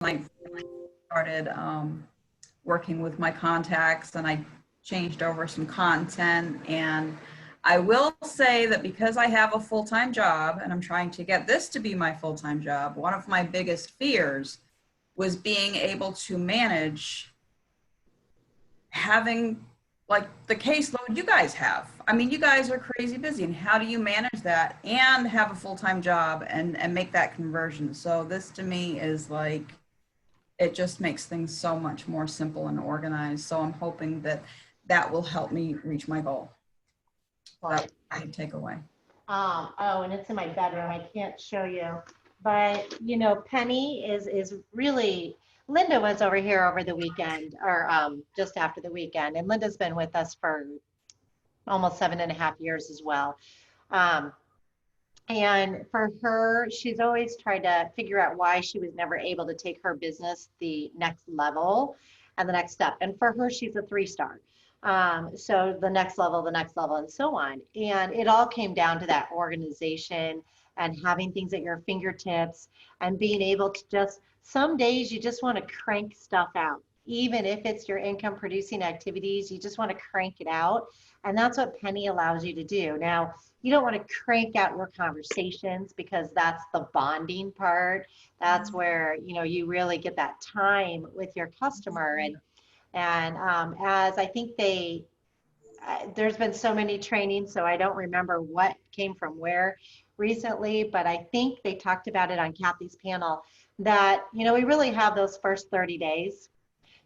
I started working with my contacts, and I changed over some content. And I will say that because I have a full-time job and I'm trying to get this to be my full-time job, one of my biggest fears was being able to manage having like the caseload you guys have. I mean, you guys are crazy busy, and how do you manage that and have a full-time job and make that conversion? So this to me is like, it just makes things so much more simple and organized. So I'm hoping that that will help me reach my goal. That I take away. Oh, and it's in my bedroom. I can't show you. But Penny is really Linda was over here over the weekend or just after the weekend. And Linda's been with us for almost 7.5 years as well. Um, and for her, she's always tried to figure out why she was never able to take her business the next level and the next step. And for her, she's a 3-star. So the next level, and so on. And it all came down to that organization and having things at your fingertips and being able to just, some days you just want to crank stuff out. Even if it's your income producing activities, you just want to crank it out. And that's what Penny allows you to do. Now, you don't want to crank out your conversations because that's the bonding part. That's where, you really get that time with your customer. And as I think there's been so many trainings, so I don't remember what came from where recently, but I think they talked about it on Kathy's panel that, we really have those first 30 days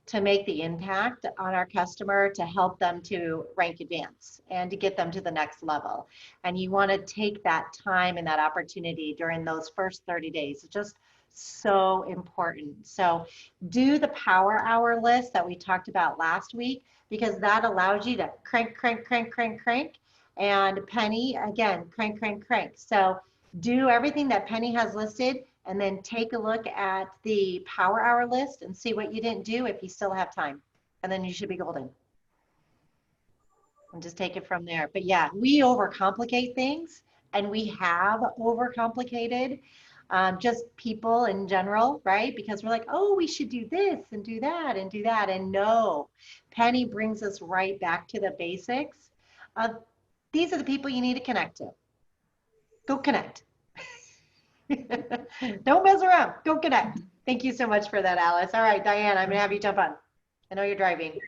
to make the impact on our customer to help them to rank advance and to get them to the next level. And you want to take that time and that opportunity during those first 30 days. It's just so important. So do the power hour list that we talked about last week, because that allows you to crank, crank, crank, crank, crank. And Penny, again, crank, crank, crank. So do everything that Penny has listed, and then take a look at the power hour list and see what you didn't do if you still have time. And then you should be golden. And just take it from there. But yeah, we overcomplicate things, and we have overcomplicated just people in general, right? Because we're like, oh, we should do this and do that and do that. And no, Penny brings us right back to the basics of these are the people you need to connect to. Go connect. Don't mess around. Go connect. Thank you so much for that, Alice. All right, Diane, I'm going to have you jump on. I know you're driving.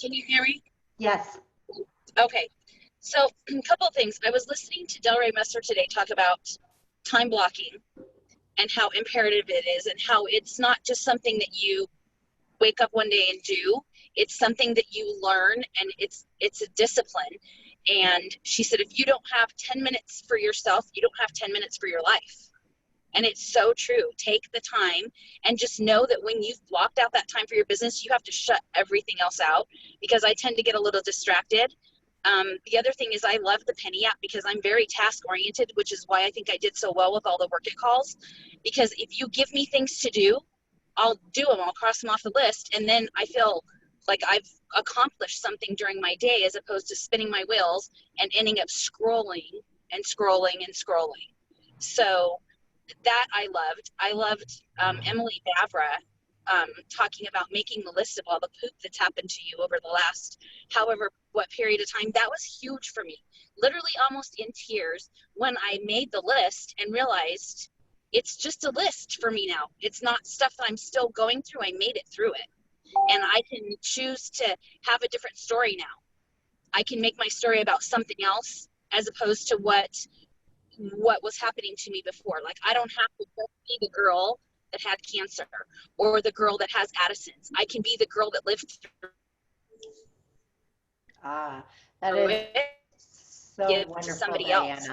Can you hear me? Yes. Okay. So a couple of things. I was listening to Delray Messer today talk about time blocking and how imperative it is, and how it's not just something that you wake up one day and do. It's something that you learn, and it's a discipline. And she said, if you don't have 10 minutes for yourself, you don't have 10 minutes for your life. And it's so true. Take the time and just know that when you've blocked out that time for your business, you have to shut everything else out, because I tend to get a little distracted. The other thing is I love the Penny app because I'm very task oriented, which is why I think I did so well with all the work it calls. Because if you give me things to do, I'll do them. I'll cross them off the list. And then I feel like I've accomplished something during my day, as opposed to spinning my wheels and ending up scrolling and scrolling and scrolling. So that I loved Emily Bavra talking about making the list of all the poop that's happened to you over the last however what period of time. That was huge for me, literally almost in tears when I made the list and realized it's just a list for me now. It's not stuff that I'm still going through. I made it through it, and I can choose to have a different story now. I can make my story about something else as opposed to what was happening to me before. Like, I don't have to just be the girl that had cancer or the girl that has Addison's. I can be the girl that lived through That is it, so give wonderful, to somebody Diana. else.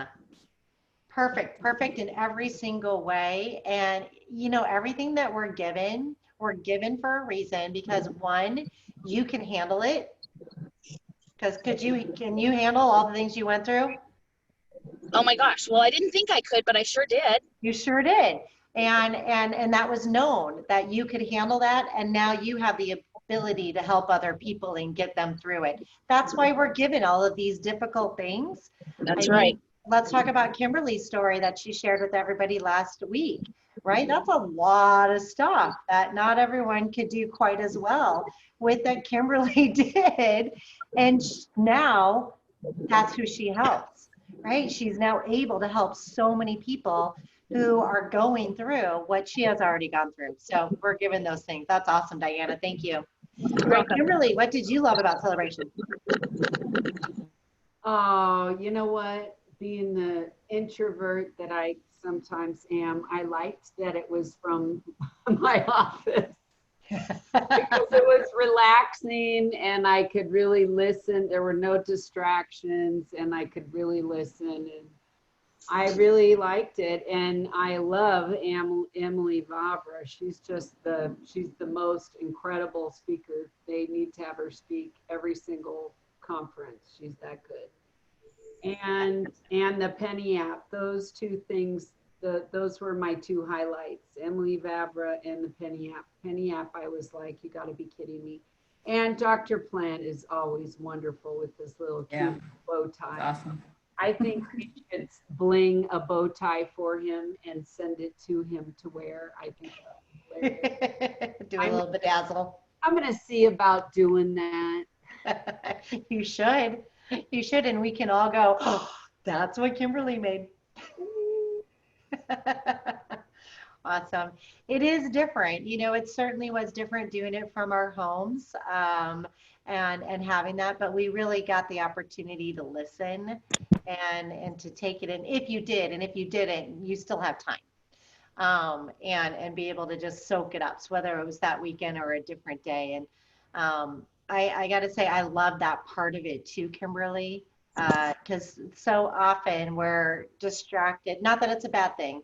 Perfect in every single way. And everything that we're given for a reason, because one, you can handle it. Because can you handle all the things you went through? Oh my gosh. Well, I didn't think I could, but I sure did. You sure did. And that was known that you could handle that. And now you have the ability to help other people and get them through it. That's why we're given all of these difficult things. That's right. let's talk about Kimberly's story that she shared with everybody last week, right? That's a lot of stuff that not everyone could do quite as well with that Kimberly did. And now that's who she helps, right? She's now able to help so many people who are going through what she has already gone through. So we're given those things. That's awesome, Diana. Thank you. All right, Kimberly, what did you love about Celebration? Oh, you know what? Being the introvert that I sometimes am, I liked that it was from my office because it was relaxing and I could really listen. There were no distractions and I could really listen. And I really liked it. And I love Emily Vavra. She's the most incredible speaker. They need to have her speak every single conference. She's that good. And the Penny app, those two things, those were my two highlights, Emily Vavra and the Penny app. Penny app, I was like, you got to be kidding me. And Dr. Plant is always wonderful with this little cute bow tie. Awesome. I think we should bling a bow tie for him and send it to him to wear. I think that's Do a little bedazzle. I'm going to see about doing that. You should. You should, and we can all go, oh, that's what Kimberly made. Awesome. It is different. You know, it certainly was different doing it from our homes and having that, but we really got the opportunity to listen and to take it in if you did, and if you didn't, you still have time. And be able to just soak it up, so whether it was that weekend or a different day. And I got to say, I love that part of it too, Kimberly, because so often we're distracted. Not that it's a bad thing,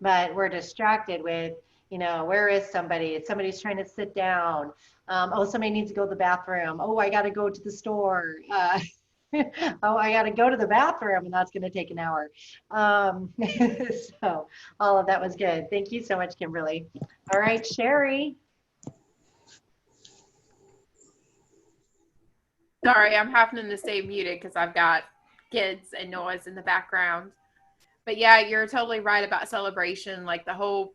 but we're distracted with, you know, where is somebody? Somebody's trying to sit down. Oh, somebody needs to go to the bathroom. Oh, I got to go to the store. Oh, I got to go to the bathroom, and that's going to take an hour. So all of that was good. Thank you so much, Kimberly. All right, Sherry. Sorry, I'm having to stay muted because I've got kids and noise in the background. But yeah, you're totally right about Celebration, like the whole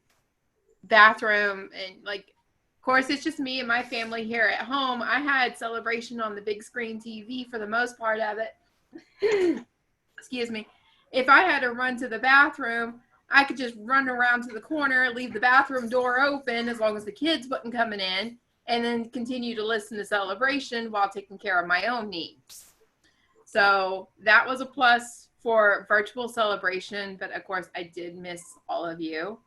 bathroom and like, of course, it's just me and my family here at home. I had Celebration on the big screen TV for the most part of it. Excuse me. If I had to run to the bathroom, I could just run around to the corner, leave the bathroom door open as long as the kids wasn't coming in, and then continue to listen to Celebration while taking care of my own needs. So that was a plus for virtual Celebration, but of course I did miss all of you.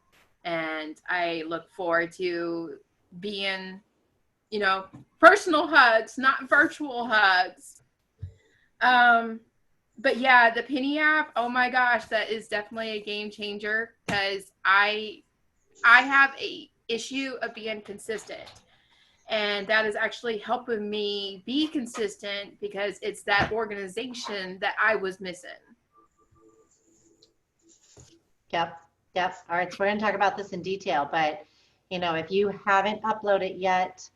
And I look forward to being, you know, personal hugs, not virtual hugs. But yeah, the Penny app, oh my gosh, that is definitely a game changer because I have a issue of being consistent. And that is actually helping me be consistent because it's that organization that I was missing. Yep. Yep. All right. So we're going to talk about this in detail, but you know, if you haven't uploaded yet,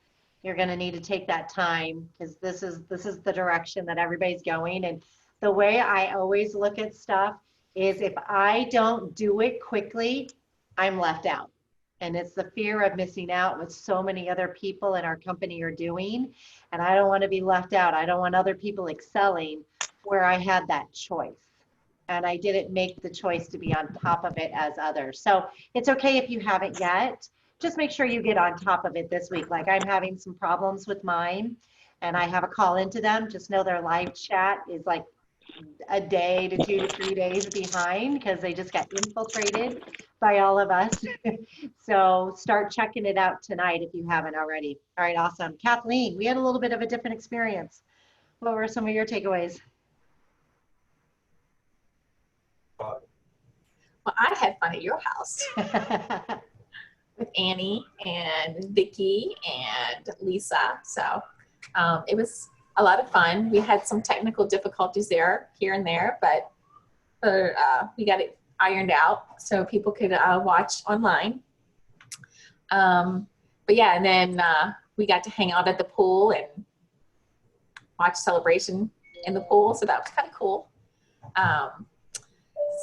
you're going to need to take that time because this is the direction that everybody's going. And the way I always look at stuff is if I don't do it quickly, I'm left out. And it's the fear of missing out what so many other people in our company are doing. And I don't want to be left out. I don't want other people excelling where I had that choice. And I didn't make the choice to be on top of it as others. So it's okay if you haven't yet. Just make sure you get on top of it this week. Like I'm having some problems with mine and I have a call into them. Just know their live chat is like a day to 2 to 3 days behind because they just got infiltrated by all of us. So start checking it out tonight if you haven't already. All right, awesome. Kathleen, we had a little bit of a different experience. What were some of your takeaways? Well, I had fun at your house with Annie and Vicky and Lisa. So it was a lot of fun. We had some technical difficulties there, here and there, but we got it ironed out so people could watch online. But yeah, and then we got to hang out at the pool and watch Celebration in the pool. So that was kind of cool.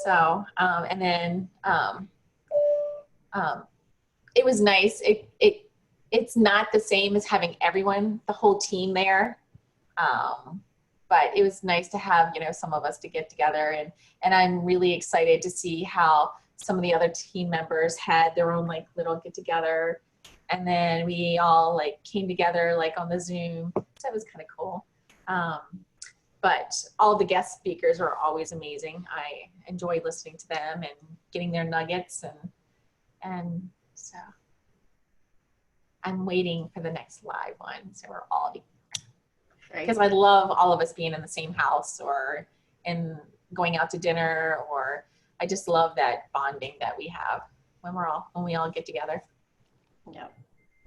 So, and then it was nice. It's not the same as having everyone, the whole team there. But it was nice to have, you know, some of us to get together, and I'm really excited to see how some of the other team members had their own like little get together, and then we all like came together like on the Zoom. So that was kind of cool. But all the guest speakers are always amazing. I enjoy listening to them and getting their nuggets, and so I'm waiting for the next live one. So we're all, because I love all of us being in the same house or in going out to dinner, or I just love that bonding that we have when we all get together. Yeah,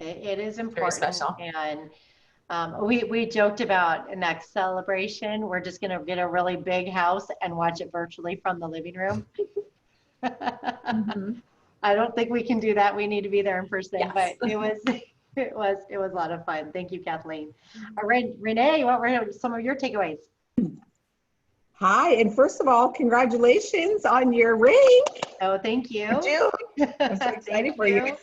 it is important. Very special. And we joked about next celebration, we're just going to get a really big house and watch it virtually from the living room. Mm-hmm. I don't think we can do that. We need to be there in person, Yes. but it was a lot of fun. Thank you, Kathleen. All right, Renee, what were some of your takeaways? Hi, and first of all, congratulations on your ring. Oh, thank you. Dude, I'm so excited for you.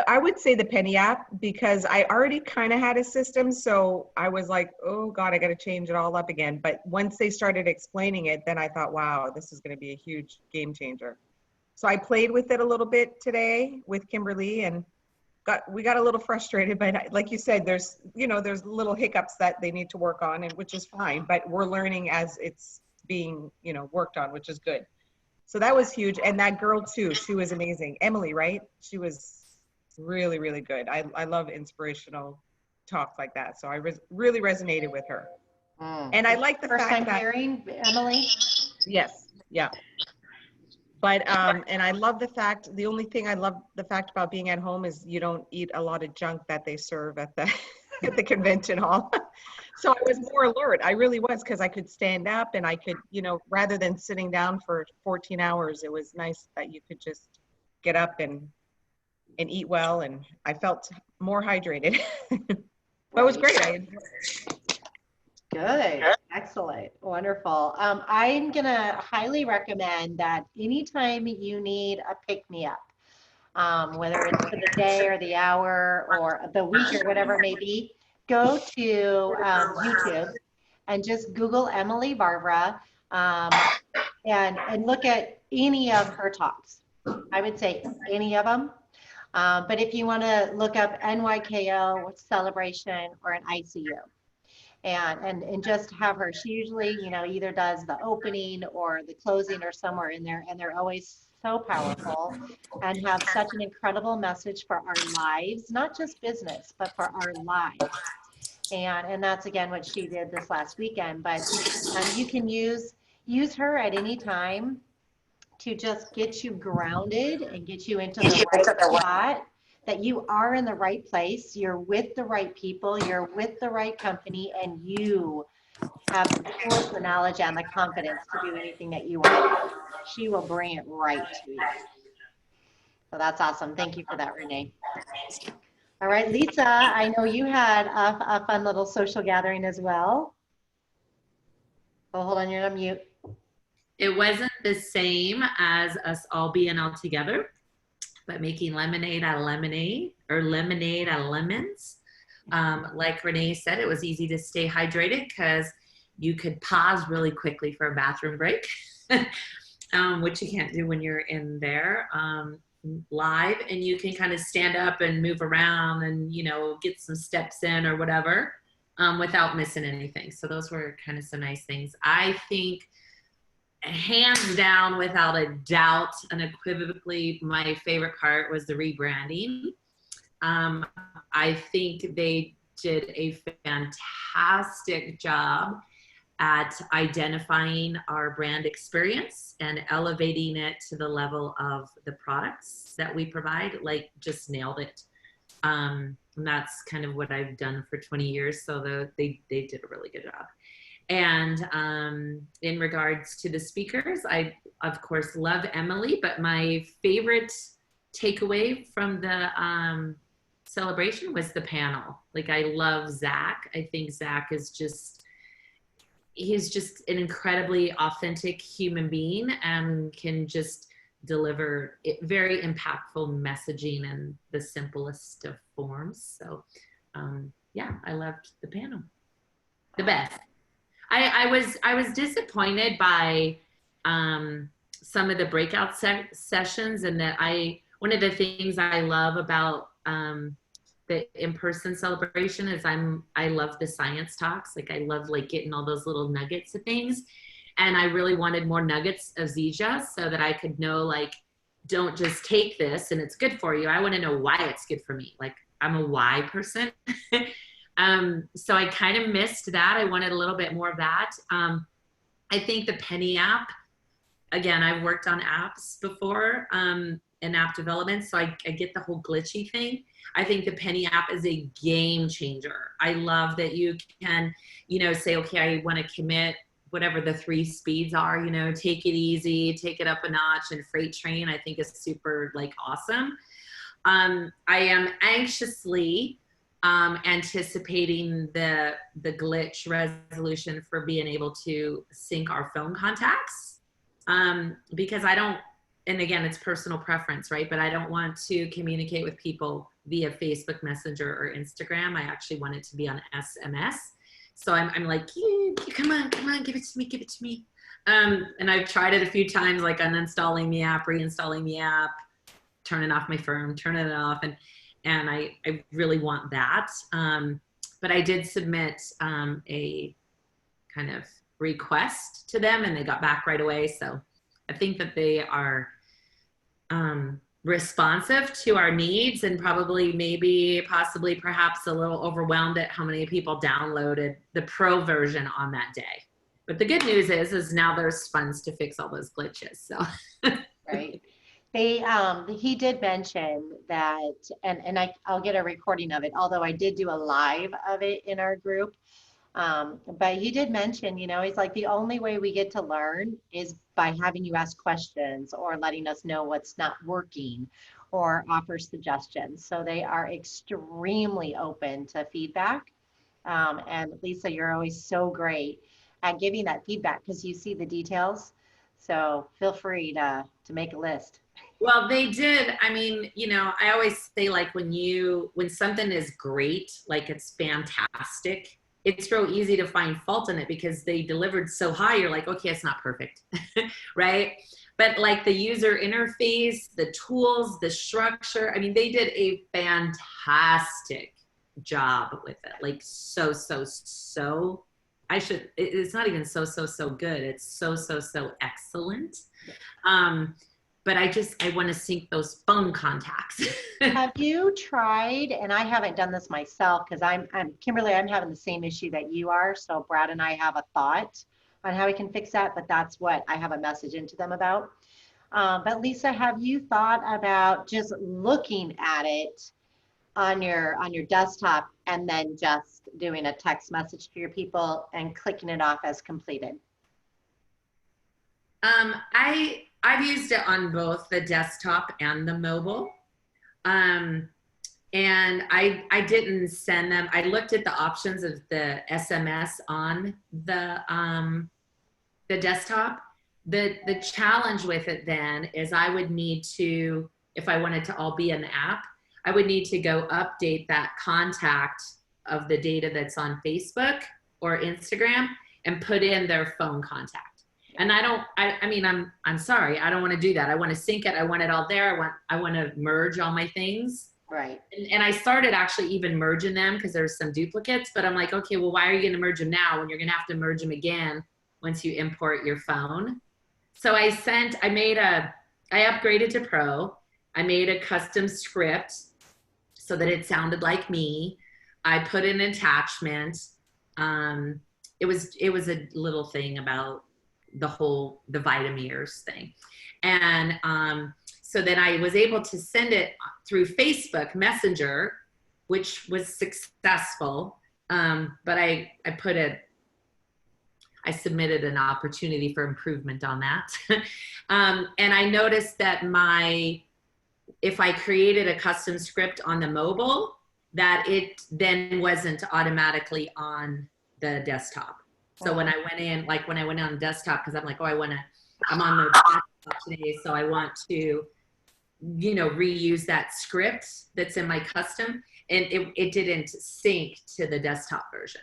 I would say the Penny app, because I already kind of had a system, so I was like, oh God, I got to change it all up again. But once they started explaining it, then I thought, wow, this is going to be a huge game changer. So I played with it a little bit today with Kimberly, and we got a little frustrated, but like you said, there's little hiccups that they need to work on, and which is fine, but we're learning as it's being, worked on, which is good. So that was huge. And that girl too, she was amazing. Emily, right? She was really, really good. I love inspirational talks like that. So I really resonated with her. And I like the First fact time that, hearing Emily? yes, yeah. But, and I love the only thing I love the fact about being at home is you don't eat a lot of junk that they serve at the, at the convention hall. So I was more alert. I really was, because I could stand up and I could, rather than sitting down for 14 hours, it was nice that you could just get up and eat well. And I felt more hydrated. But it was great. I enjoyed it. Good. Excellent. Wonderful. I'm going to highly recommend that anytime you need a pick-me-up, whether it's for the day or the hour or the week or whatever it may be, go to YouTube and just Google Emily Barbara and look at any of her talks. I would say any of them. But if you want to look up NYKO celebration or an ICU, and just have her, she usually, either does the opening or the closing or somewhere in there, and they're always so powerful and have such an incredible message for our lives, not just business, but for our lives. And that's again what she did this last weekend. But you can use her at any time to just get you grounded and get you into the right spot, that you are in the right place, you're with the right people, you're with the right company, and you have the tools, the knowledge, and the confidence to do anything that you want. She will bring it right to you. So that's awesome. Thank you for that, Renee. All right, Lisa, I know you had a fun little social gathering as well. Oh, hold on, you're on mute. It wasn't the same as us all being all together, but making lemonade out of lemonade or lemonade out of lemons. Like Renee said, it was easy to stay hydrated because you could pause really quickly for a bathroom break, which you can't do when you're in there live, and you can kind of stand up and move around and, get some steps in or whatever without missing anything. So those were kind of some nice things. I think hands down, without a doubt, unequivocally, my favorite part was the rebranding. I think they did a fantastic job at identifying our brand experience and elevating it to the level of the products that we provide. Like, just nailed it. And that's kind of what I've done for 20 years. So they did a really good job. And in regards to the speakers, I, of course, love Emily, but my favorite takeaway from the celebration was the panel. Like, I love Zach. I think Zach is just, he's just an incredibly authentic human being and can just deliver very impactful messaging in the simplest of forms. So yeah, I loved the panel. The best. I was disappointed by some of the breakout sessions, and that one of the things I love about the in-person celebration is I love the science talks. Like I love like getting all those little nuggets of things. And I really wanted more nuggets of Zija so that I could know, like, don't just take this and it's good for you. I want to know why it's good for me. Like I'm a why person. So I kind of missed that. I wanted a little bit more of that. I think the Penny app, again, I've worked on apps before and app development, so I get the whole glitchy thing. I think the Penny app is a game changer. I love that you can, say, okay, I want to commit whatever the 3 speeds are, take it easy, take it up a notch, and freight train, I think is super like awesome. I am anxiously anticipating the glitch resolution for being able to sync our phone contacts, because I don't, and again, it's personal preference, right? But I don't want to communicate with people via Facebook Messenger or Instagram. I actually want it to be on SMS. So I'm like, come on, give it to me. And I've tried it a few times, like uninstalling the app, reinstalling the app, turning off my phone, turning it off. And I really want that. But I did submit a kind of request to them, and they got back right away. So I think that they are responsive to our needs, and probably possibly perhaps a little overwhelmed at how many people downloaded the pro version on that day. But the good news is now there's funds to fix all those glitches. So Right. He did mention that, and I'll get a recording of it, although I did do a live of it in our group. But he did mention, he's like, the only way we get to learn is by having you ask questions or letting us know what's not working or offer suggestions. So they are extremely open to feedback. And Lisa, you're always so great at giving that feedback because you see the details. So feel free to make a list. Well, they did. I mean, I always say, like, when something is great, like it's fantastic, it's real easy to find fault in it because they delivered so high. You're like, okay, it's not perfect, right? But like the user interface, the tools, the structure, I mean, they did a fantastic job with it. Like so it's not even so good. It's so excellent. But I want to sync those phone contacts. Have you tried, and I haven't done this myself because I'm Kimberly, I'm having the same issue that you are. So Brad and I have a thought on how we can fix that, but that's what I have a message into them about. But Lisa, have you thought about just looking at it on your desktop and then just doing a text message to your people and clicking it off as completed? I've used it on both the desktop and the mobile. And I didn't send them. I looked at the options of the SMS on the desktop. The challenge with it then is I would need to, if I wanted to all be an app, I would need to go update that contact of the data that's on Facebook or Instagram and put in their phone contact. And I'm sorry, I don't want to do that. I want to sync it. I want it all there. I want to merge all my things. Right. And I started actually even merging them because there's some duplicates, but I'm like, okay, well, why are you going to merge them now when you're going to have to merge them again once you import your phone? So I upgraded to Pro. I made a custom script so that it sounded like me. I put an attachment. It was a little thing about the Vitameers thing. And so then I was able to send it through Facebook Messenger, which was successful. But I submitted an opportunity for improvement on that. And I noticed that if I created a custom script on the mobile, that it then wasn't automatically on the desktop. So when I went in, like when I went on desktop, because I'm like, oh, I'm on the desktop today, so I want to, reuse that script that's in my custom, and it didn't sync to the desktop version.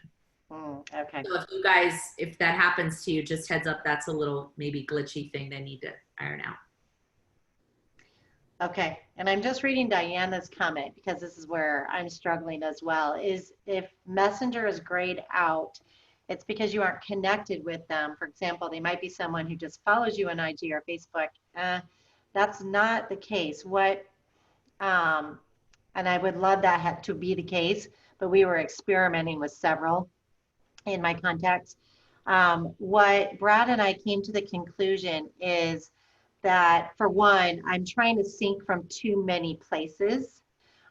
Okay. So if that happens to you, just heads up, that's a little maybe glitchy thing they need to iron out. Okay, and I'm just reading Diana's comment because this is where I'm struggling as well, is if Messenger is grayed out, it's because you aren't connected with them. For example, they might be someone who just follows you on IG or Facebook. That's not the case. And I would love that to be the case, but we were experimenting with several in my contacts. What Brad and I came to the conclusion is that, for one, I'm trying to sync from too many places.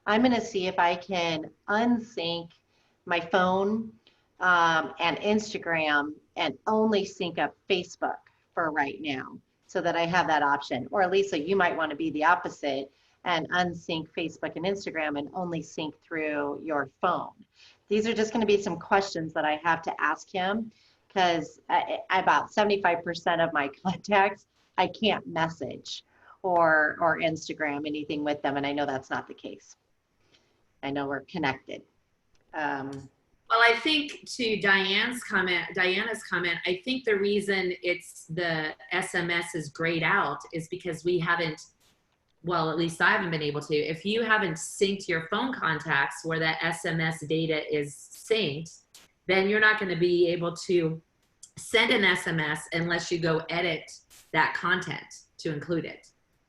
I'm going to see if I can unsync my phone and Instagram and only sync up Facebook for right now, so that I have that option. Or Lisa, you might want to be the opposite and unsync Facebook and Instagram and only sync through your phone. These are just going to be some questions that I have to ask him, because about 75% of my contacts, I can't message or Instagram anything with them. And I know that's not the case. I know we're connected. Well, I think to Diana's comment, I think the reason the SMS is grayed out is because we haven't, well, at least I haven't been able to. If you haven't synced your phone contacts where that SMS data is synced, then you're not going to be able to send an SMS unless you go edit that content to include it,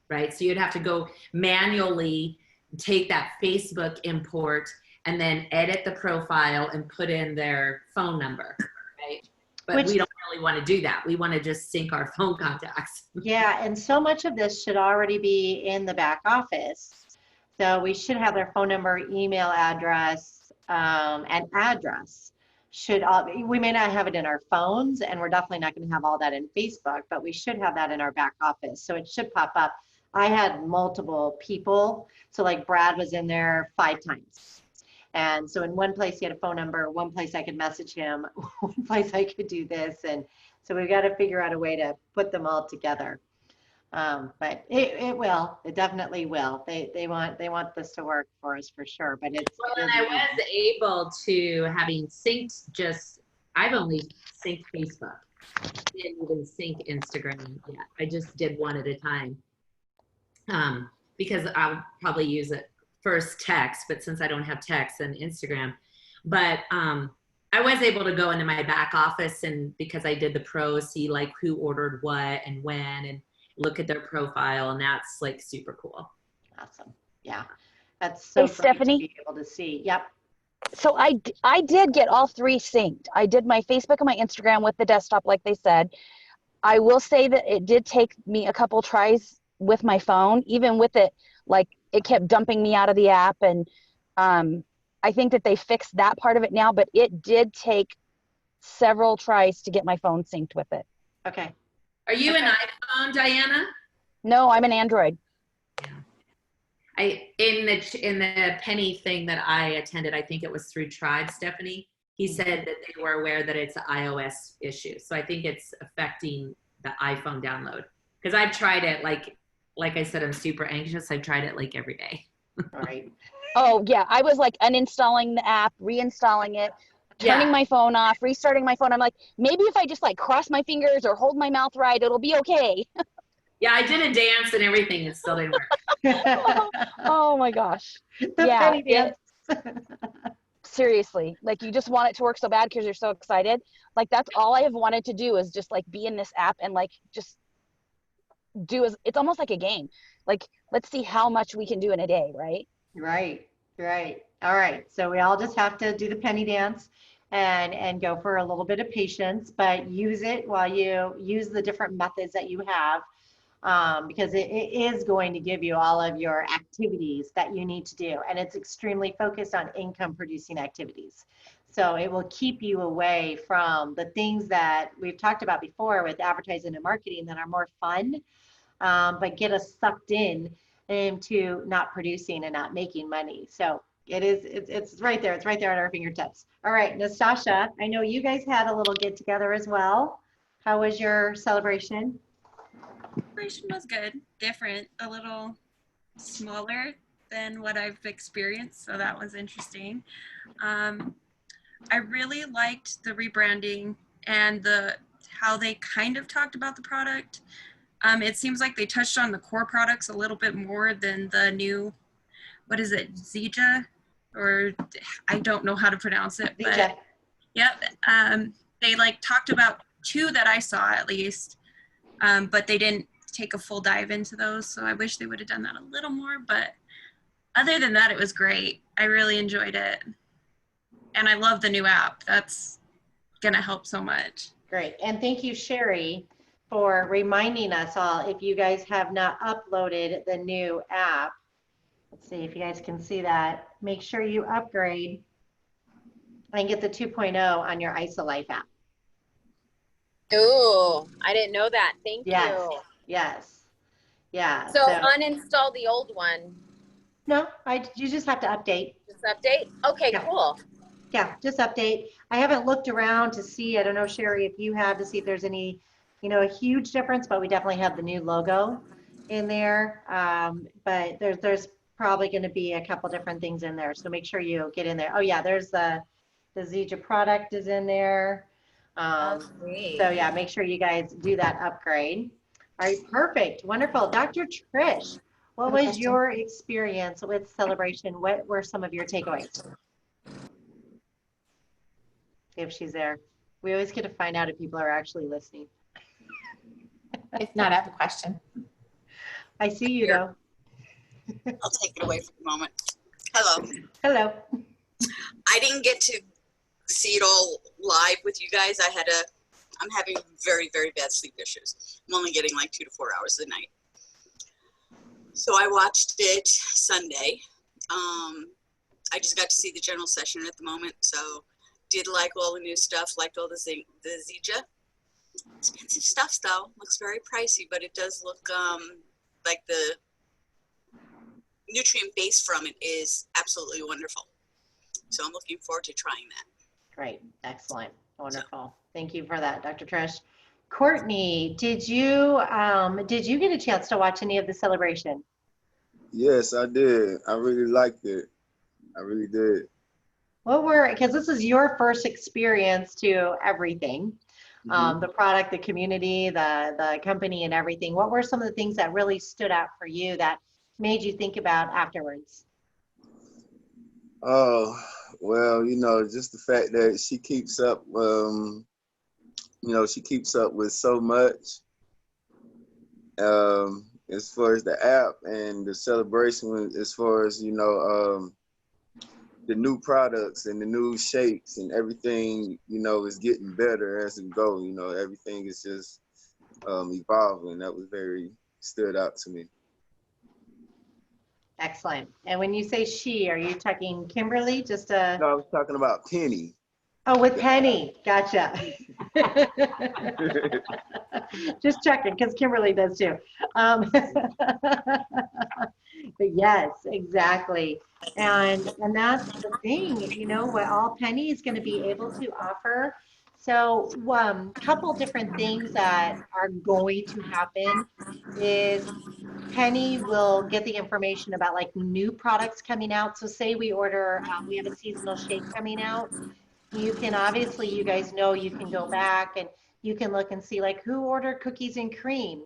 right? So you'd have to go manually take that Facebook import and then edit the profile and put in their phone number, right? But we don't really want to do that. We want to just sync our phone contacts. Yeah, and so much of this should already be in the back office. So we should have their phone number, email address, and address. We may not have it in our phones, and we're definitely not going to have all that in Facebook, but we should have that in our back office. So it should pop up. I had multiple people. So like Brad was in there 5 times. And so in one place he had a phone number, one place I could message him, one place I could do this. And so we've got to figure out a way to put them all together. But it definitely will. They want this to work for us for sure. But and I was able to, having synced I've only synced Facebook. I didn't even sync Instagram yet. I just did one at a time. Because I'll probably use it first text, but since I don't have text and Instagram, but I was able to go into my back office, and because I did the pro, see like who ordered what and when, and look at their profile, and that's like super cool. Awesome. Yeah, that's so Hey, Stephanie, to be able to see. Yep. So I did get all 3 synced. I did my Facebook and my Instagram with the desktop, like they said. I will say that it did take me a couple tries with my phone, even with it, like it kept dumping me out of the app. And I think that they fixed that part of it now, but it did take several tries to get my phone synced with it. Okay. Are you an iPhone, Diana? No, I'm an Android. In the Penny thing that I attended, I think it was through Tribe, Stephanie, he said that they were aware that it's an iOS issue. So I think it's affecting the iPhone download. Because I've tried it, like I said, I'm super anxious. I've tried it like every day. All right. Oh yeah, I was like uninstalling the app, reinstalling it, turning my phone off, restarting my phone. I'm like, maybe if I just like cross my fingers or hold my mouth right, it'll be okay. Yeah, I did a dance and everything. It still didn't work. Oh my gosh. Penny dance. Seriously, like you just want it to work so bad because you're so excited. Like that's all I have wanted to do is just like be in this app and like just it's almost like a game. Like, let's see how much we can do in a day, right? Right. All right. So we all just have to do the penny dance and go for a little bit of patience, but use it while you use the different methods that you have, because it is going to give you all of your activities that you need to do. And it's extremely focused on income producing activities. So it will keep you away from the things that we've talked about before with advertising and marketing that are more fun, but get us sucked in into not producing and not making money. So It is, it's right there. It's right there at our fingertips. All right, Nastasha, I know you guys had a little get together as well. How was your celebration? Celebration was good, different, a little smaller than what I've experienced, so that was interesting. I really liked the rebranding and the how they kind of talked about the product. It seems like they touched on the core products a little bit more than the new, what is it, Zija? Or I don't know how to pronounce it, but Zija. yep. They like talked about two that I saw at least, but they didn't take a full dive into those. So I wish they would have done that a little more. But other than that, it was great. I really enjoyed it. And I love the new app. That's going to help so much. Great. And thank you, Sherry, for reminding us all, if you guys have not uploaded the new app, let's see if you guys can see that. Make sure you upgrade and get the 2.0 on your IsoLife app. Ooh, I didn't know that. Thank Yes, you. yes, yeah. So uninstall the old one. No, you just have to update. Just update? Okay, Yeah. cool. Yeah, just update. I haven't looked around to see, I don't know, Sherry, if you have, to see if there's any, a huge difference, but we definitely have the new logo in there. But there's probably going to be a couple different things in there. So make sure you get in there. Oh yeah, there's the Zija product is in there. Great. So yeah, make sure you guys do that upgrade. All right, perfect, wonderful. Dr. Trish, what was your experience with Celebration? What were some of your takeaways? If she's there. We always get to find out if people are actually listening. If not, I have a question. I see you though. I'll take it away for a moment. Hello. Hello. I didn't get to see it all live with you guys. I'm having very, very bad sleep issues. I'm only getting like 2 to 4 hours a night. So I watched it Sunday. I just got to see the general session at the moment. So did like all the new stuff, liked all the Zija. Expensive stuff though, looks very pricey, but it does look like the nutrient base from it is absolutely wonderful. So I'm looking forward to trying that. Great, excellent, wonderful. Thank you for that, Dr. Trish. Courtney, did you get a chance to watch any of the celebration? Yes, I did. I really liked it. I really did. Because this is your first experience to everything, the product, the community, the company and everything. What were some of the things that really stood out for you that made you think about afterwards? Oh, well, just the fact that she keeps up, she keeps up with so much as far as the app and the celebration, as far as, the new products and the new shapes and everything, is getting better as it goes. Everything is just evolving. That was very stood out to me. Excellent. And when you say she, are you talking Kimberly? No, I was talking about Penny. Oh, with Penny. Gotcha. Just checking, because Kimberly does too. But yes, exactly. And that's the thing, what all Penny is going to be able to offer. So couple different things that are going to happen is Penny will get the information about like new products coming out. So say we order, we have a seasonal shake coming out. You can obviously, you guys know, you can go back and you can look and see like who ordered cookies and cream.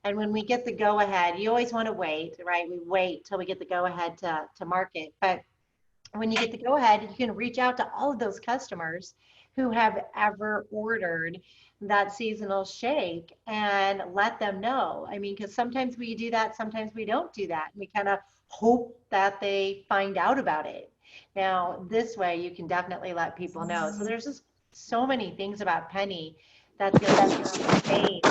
And when we get the go ahead, you always want to wait, right? We wait till we get the go ahead to market. But when you get the go ahead, you can reach out to all of those customers who have ever ordered that seasonal shake and let them know. I mean, because sometimes we do that, sometimes we don't do that. We kind of hope that they find out about it. Now, this way, you can definitely let people know. So there's just so many things about Penny that's going to change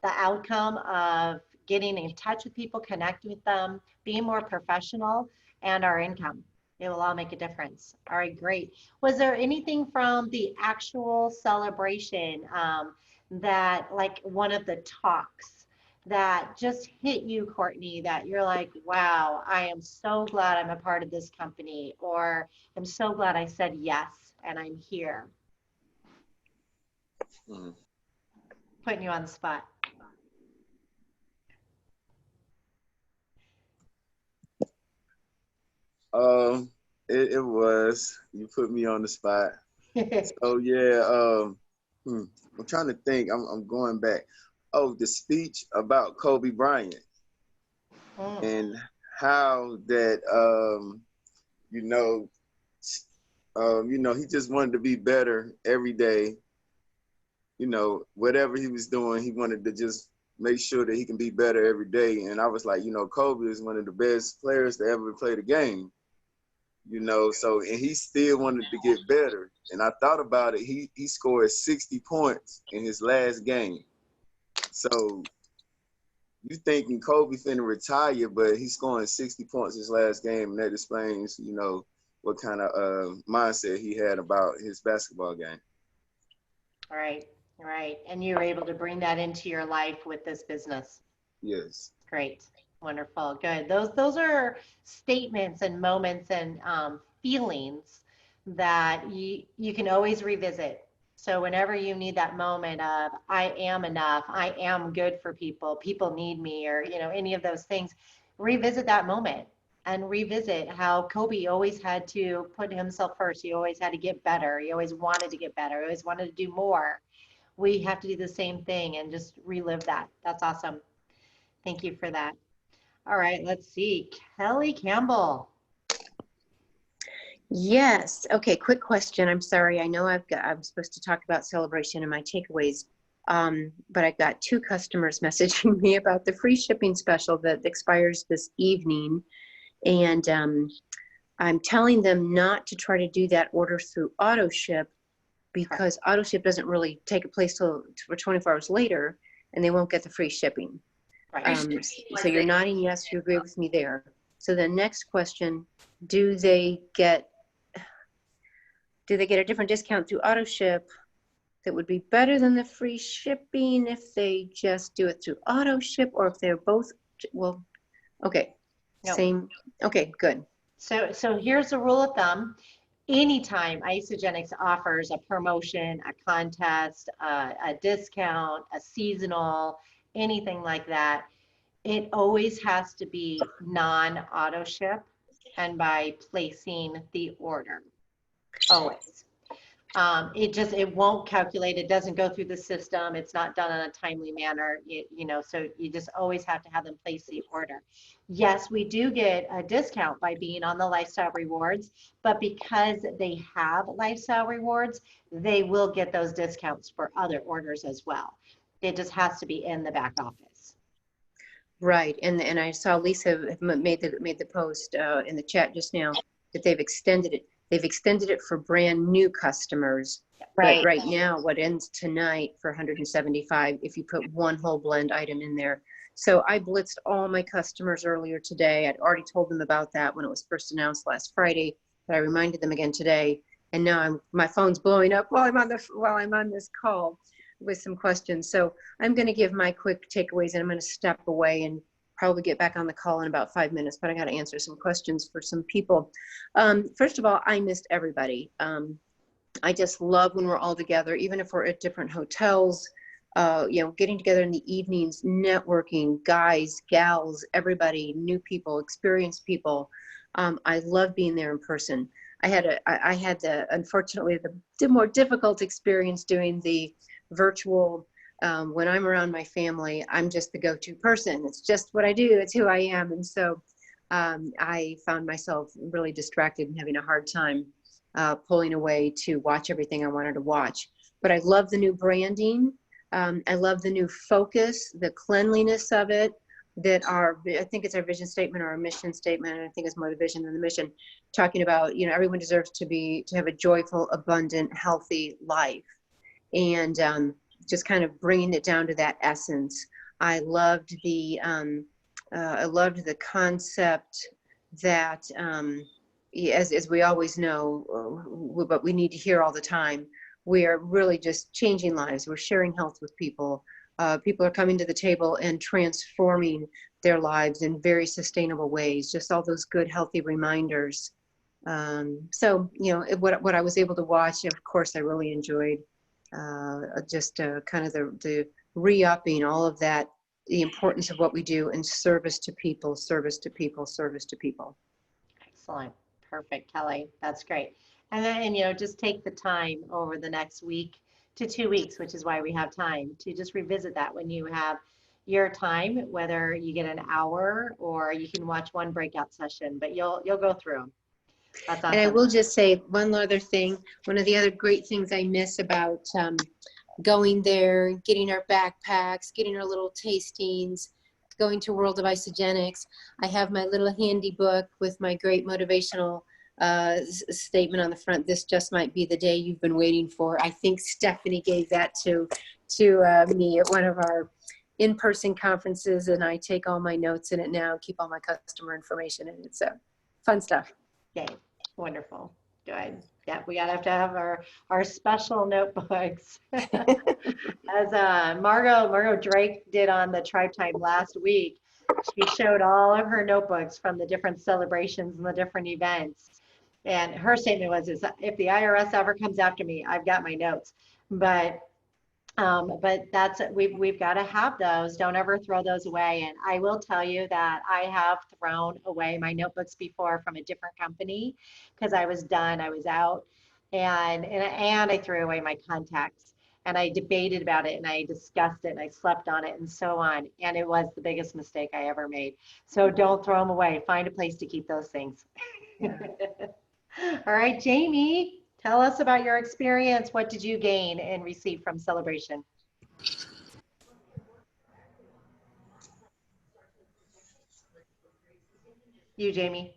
the outcome of getting in touch with people, connecting with them, being more professional, and our income. It will all make a difference. All right, great. Was there anything from the actual celebration that, like one of the talks, that just hit you, Courtney, that you're like, wow, I am so glad I'm a part of this company, or I'm so glad I said yes and I'm here? Mhm. Putting you on the spot. Um, it was. You put me on the spot. So yeah, I'm trying to think. I'm going back. Oh, the speech about Kobe Bryant Mm, and how that you know, he just wanted to be better every day. Whatever he was doing, he wanted to just make sure that he can be better every day. And I was like, Kobe is one of the best players to ever play the game. So and he still wanted to get better. And I thought about it. He scored 60 points in his last game. So you thinking Kobe finna retire, but he's scoring 60 points his last game, and that explains, what kind of mindset he had about his basketball game. right, right. And you were able to bring that into your life with this business. Yes. Great. Wonderful. Good. Those are statements and moments and feelings that you can always revisit. So whenever you need that moment of I am enough, I am good for people, people need me, or any of those things, revisit that moment and revisit how Kobe always had to put himself first. He always had to get better. He always wanted to get better. He always wanted to do more. We have to do the same thing and just relive that. That's awesome. Thank you for that. All right, let's see. Kelly Campbell. Yes. Okay. Quick question. I'm sorry. I know I'm supposed to talk about celebration and my takeaways, but I got two customers messaging me about the free shipping special that expires this evening, and I'm telling them not to try to do that order through auto ship because auto ship doesn't really take place till for 24 hours later, and they won't get the free shipping. Right. So you're nodding yes, you agree with me there. So the next question, do they get a different discount through auto ship that would be better than the free shipping if they just do it through auto ship, or if they're both, well, okay, No. same, okay, good. So here's the rule of thumb. Anytime Isogenics offers a promotion, a contest, a discount, a seasonal, anything like that, it always has to be non-auto ship and by placing the order. Always. It won't calculate. It doesn't go through the system. It's not done in a timely manner. So you just always have to have them place the order. Yes, we do get a discount by being on the lifestyle rewards, but because they have lifestyle rewards, they will get those discounts for other orders as well. It just has to be in the back office. Right, and I saw Lisa made the post in the chat just now that they've extended it. They've extended it for brand new customers. Right. But right now, what ends tonight for 175 if you put one whole blend item in there. So I blitzed all my customers earlier today. I'd already told them about that when it was first announced last Friday, but I reminded them again today. And now my phone's blowing up while I'm on this call with some questions. So I'm going to give my quick takeaways, and I'm going to step away and probably get back on the call in about 5 minutes, but I got to answer some questions for some people. First of all, I missed everybody. I just love when we're all together, even if we're at different hotels, getting together in the evenings, networking, guys, gals, everybody, new people, experienced people. I love being there in person. I had unfortunately the more difficult experience doing the virtual. When I'm around my family, I'm just the go-to person. It's just what I do. It's who I am. And so I found myself really distracted and having a hard time pulling away to watch everything I wanted to watch. But I love the new branding. I love the new focus, the cleanliness of it. I think it's our vision statement or our mission statement, and I think it's more the vision than the mission, talking about, everyone deserves to have a joyful, abundant, healthy life. And just kind of bringing it down to that essence. I loved the concept that, as we always know, but we need to hear all the time, we are really just changing lives. We're sharing health with people. people are coming to the table and transforming their lives in very sustainable ways. Just all those good, healthy reminders. So, you know, what I was able to watch, of course, I really enjoyed just kind of the re-upping all of that, the importance of what we do in service to people, service to people, service to people. Excellent. Perfect, Kelly. That's great. And then, and, you know, just take the time over the next week to 2 weeks, which is why we have time to just revisit that when you have your time, whether you get an hour or you can watch one breakout session, but you'll go through them. That's awesome. And I will just say one other thing. One of the other great things I miss about going there, getting our backpacks, getting our little tastings, going to World of Isogenics. I have my little handy book with my great motivational statement on the front. This just might be the day you've been waiting for. I think Stephanie gave that to me at one of our in-person conferences, and I take all my notes in it now, keep all my customer information in it. So fun stuff. Okay, wonderful. Good. Yeah, we gotta have to have our special notebooks. As Margot Drake did on the Tribe Time last week, she showed all of her notebooks from the different celebrations and the different events. And her statement was, is if the IRS ever comes after me, I've got my notes. But that's we've got to have those. Don't ever throw those away. And I will tell you that I have thrown away my notebooks before from a different company because I was done, I was out, and I threw away my contacts. And I debated about it and I discussed it and I slept on it and so on. And it was the biggest mistake I ever made. So don't throw them away. Find a place to keep those things. All right, Jamie, tell us about your experience. What did you gain and receive from Celebration? You, Jamie.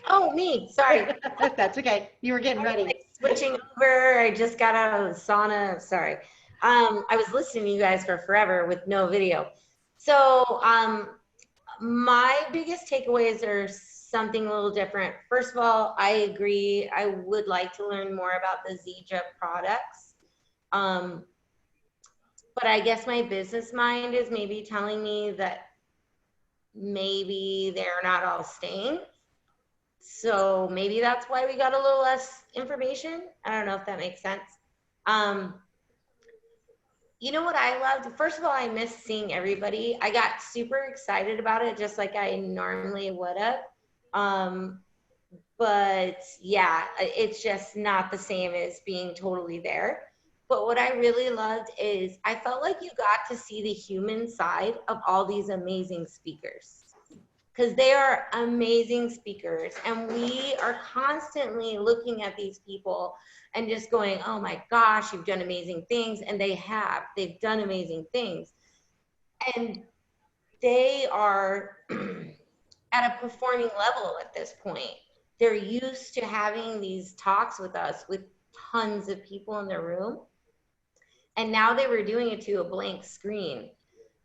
Oh, me. Sorry. That's okay. You were getting ready. Like switching over. I just got out of the sauna. Sorry. I was listening to you guys for forever with no video. So my biggest takeaways are something a little different. First of all, I agree. I would like to learn more about the Zija products. But I guess my business mind is maybe telling me that maybe they're not all staying. So maybe that's why we got a little less information. I don't know if that makes sense. You know what I loved? First of all, I missed seeing everybody. I got super excited about it, just like I normally would have. But yeah, it's just not the same as being totally there. But what I really loved is I felt like you got to see the human side of all these amazing speakers. Because they are amazing speakers, and we are constantly looking at these people and just going, oh my gosh, you've done amazing things. And they've done amazing things. And they are at a performing level at this point. They're used to having these talks with us with tons of people in the room. And now they were doing it to a blank screen.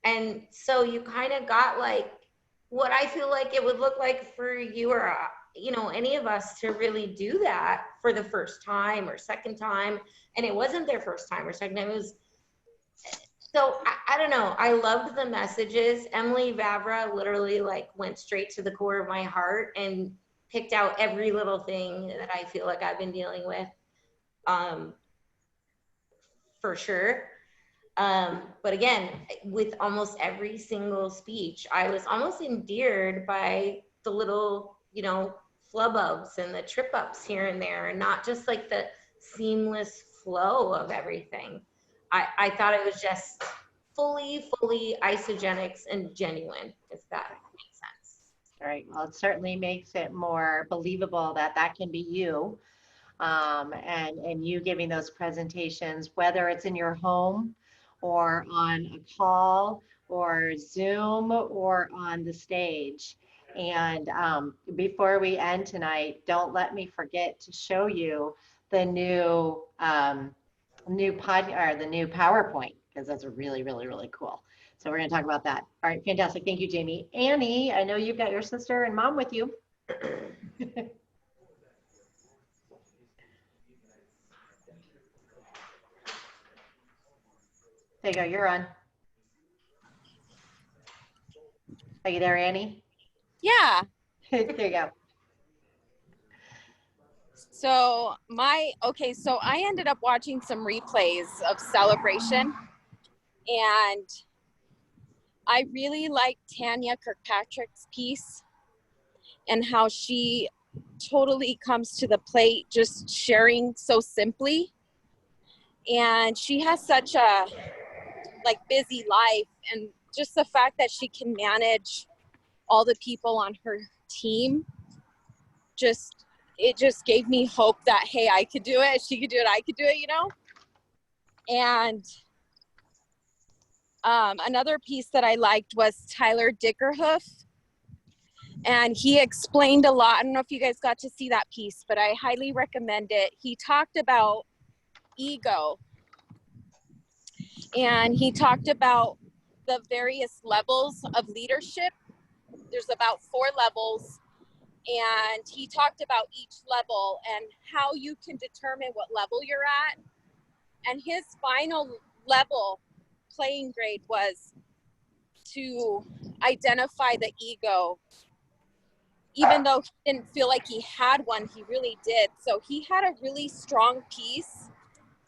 And so you kind of got like what I feel like it would look like for you or, you know, any of us to really do that for the first time or second time. And it wasn't their first time or second time. It was, so I don't know. I loved the messages. Emily Vavra literally like went straight to the core of my heart and picked out every little thing that I feel like I've been dealing with, for sure. But again, with almost every single speech, I was almost endeared by the little, you know, flub ups and the trip ups here and there, and not just like the seamless flow of everything. I thought it was just fully isogenics and genuine, if that makes sense. All right. Well, it certainly makes it more believable that that can be you, and you giving those presentations, whether it's in your home or on a call or Zoom or on the stage. And before we end tonight, don't let me forget to show you the new the new PowerPoint, because that's really, really, really cool. So we're going to talk about that. All right, fantastic. Thank you, Jamie. Annie, I know you've got your sister and mom with you. There you go. You're on. Are you there, Annie? Yeah. There you go. So so I ended up watching some replays of Celebration, and I really liked Tanya Kirkpatrick's piece and how she totally comes to the plate just sharing so simply. And she has such a busy life, and just the fact that she can manage all the people on her team, it just gave me hope that, hey, I could do it, she could do it, I could do it, And another piece that I liked was Tyler Dickerhoof, and he explained a lot. I don't know if you guys got to see that piece, but I highly recommend it. He talked about ego, and he talked about the various levels of leadership. There's about 4 levels, and he talked about each level and how you can determine what level you're at. And his final level playing grade was to identify the ego. Even though he didn't feel like he had one, he really did. So he had a really strong piece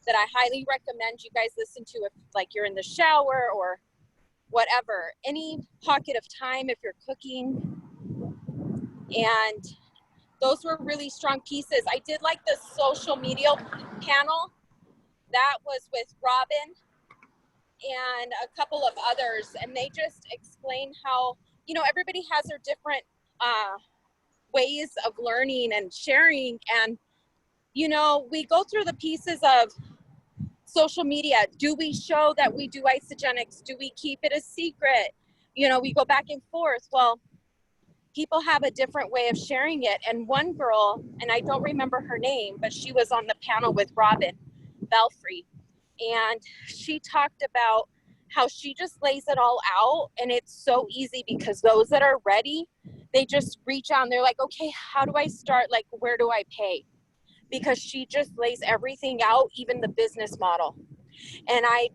that I highly recommend you guys listen to if you're in the shower or whatever, any pocket of time if you're cooking. And those were really strong pieces. I did like the social media panel. That was with Robin and a couple of others, and they just explained how, everybody has their different ways of learning and sharing. And, we go through the pieces of social media. Do we show that we do isogenics? Do we keep it a secret? We go back and forth. Well, people have a different way of sharing it. And one girl, and I don't remember her name, but she was on the panel with Robin Belfry. And she talked about how she just lays it all out. And it's so easy because those that are ready, they just reach out and they're like, okay, how do I start? Where do I pay? Because she just lays everything out, even the business model. And I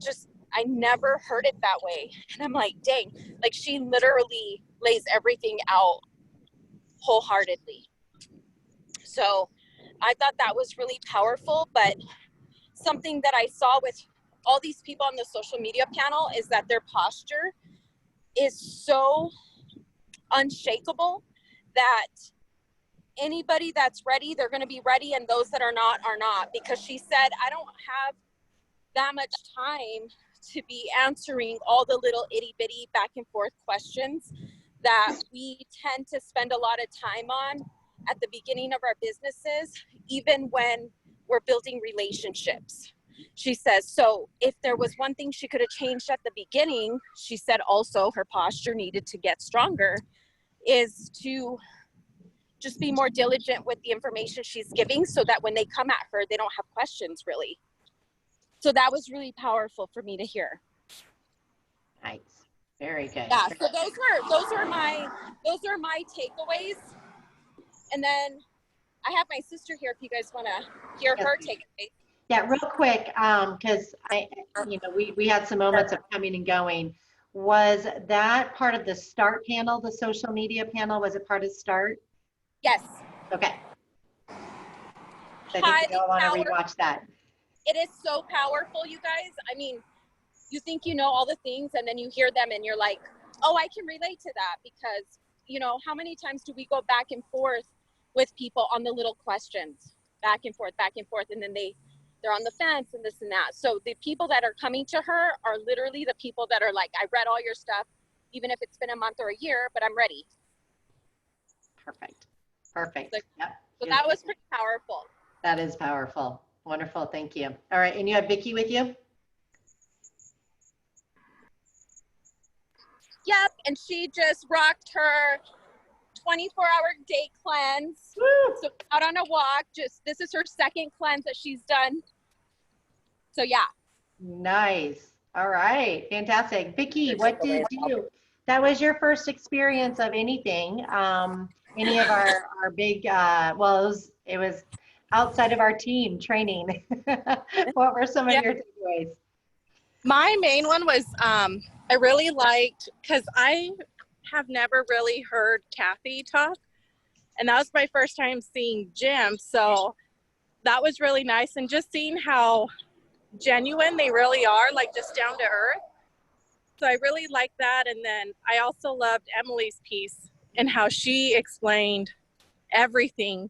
never heard it that way. And I'm like, dang, she literally lays everything out wholeheartedly. So I thought that was really powerful. But something that I saw with all these people on the social media panel is that their posture is so unshakable that anybody that's ready, they're going to be ready, and those that are not, because she said, I don't have that much time to be answering all the little itty bitty back and forth questions that we tend to spend a lot of time on at the beginning of our businesses, even when we're building relationships. She says, so if there was one thing she could have changed at the beginning, she said also her posture needed to get stronger, is to just be more diligent with the information she's giving so that when they come at her, they don't have questions really. So that was really powerful for me to hear. Nice. Very good. Yeah, so those are my takeaways. And then I have my sister here if you guys want to hear her takeaways. Yeah, real quick, because we had some moments of coming and going. Was that part of the START panel, the social media panel? Was it part of START? Yes. Okay. So I think you'll want to rewatch that. It is so powerful, you guys. I mean, you think you know all the things, and then you hear them and you're like, oh, I can relate to that, because, how many times do we go back and forth with people on the little questions, back and forth, and then they're on the fence and this and that. So the people that are coming to her are literally the people that are like, I read all your stuff, even if it's been a month or a year, but I'm ready. Perfect. Yep. So that was pretty powerful. That is powerful. Wonderful. Thank you. All right. And you have Vicki with you? Yep. And she just rocked her 24-hour day cleanse. Woo! So out on a walk, this is her second cleanse that she's done. So yeah. Nice. All right. Fantastic. Vicki, what did you, that was your first experience of anything. Any of our big, it was outside of our team training. What were some of your takeaways? My main one was I really liked, because I have never really heard Kathy talk. And that was my first time seeing Jim. So that was really nice. And just seeing how genuine they really are, like just down to earth. So I really liked that. And then I also loved Emily's piece and how she explained everything,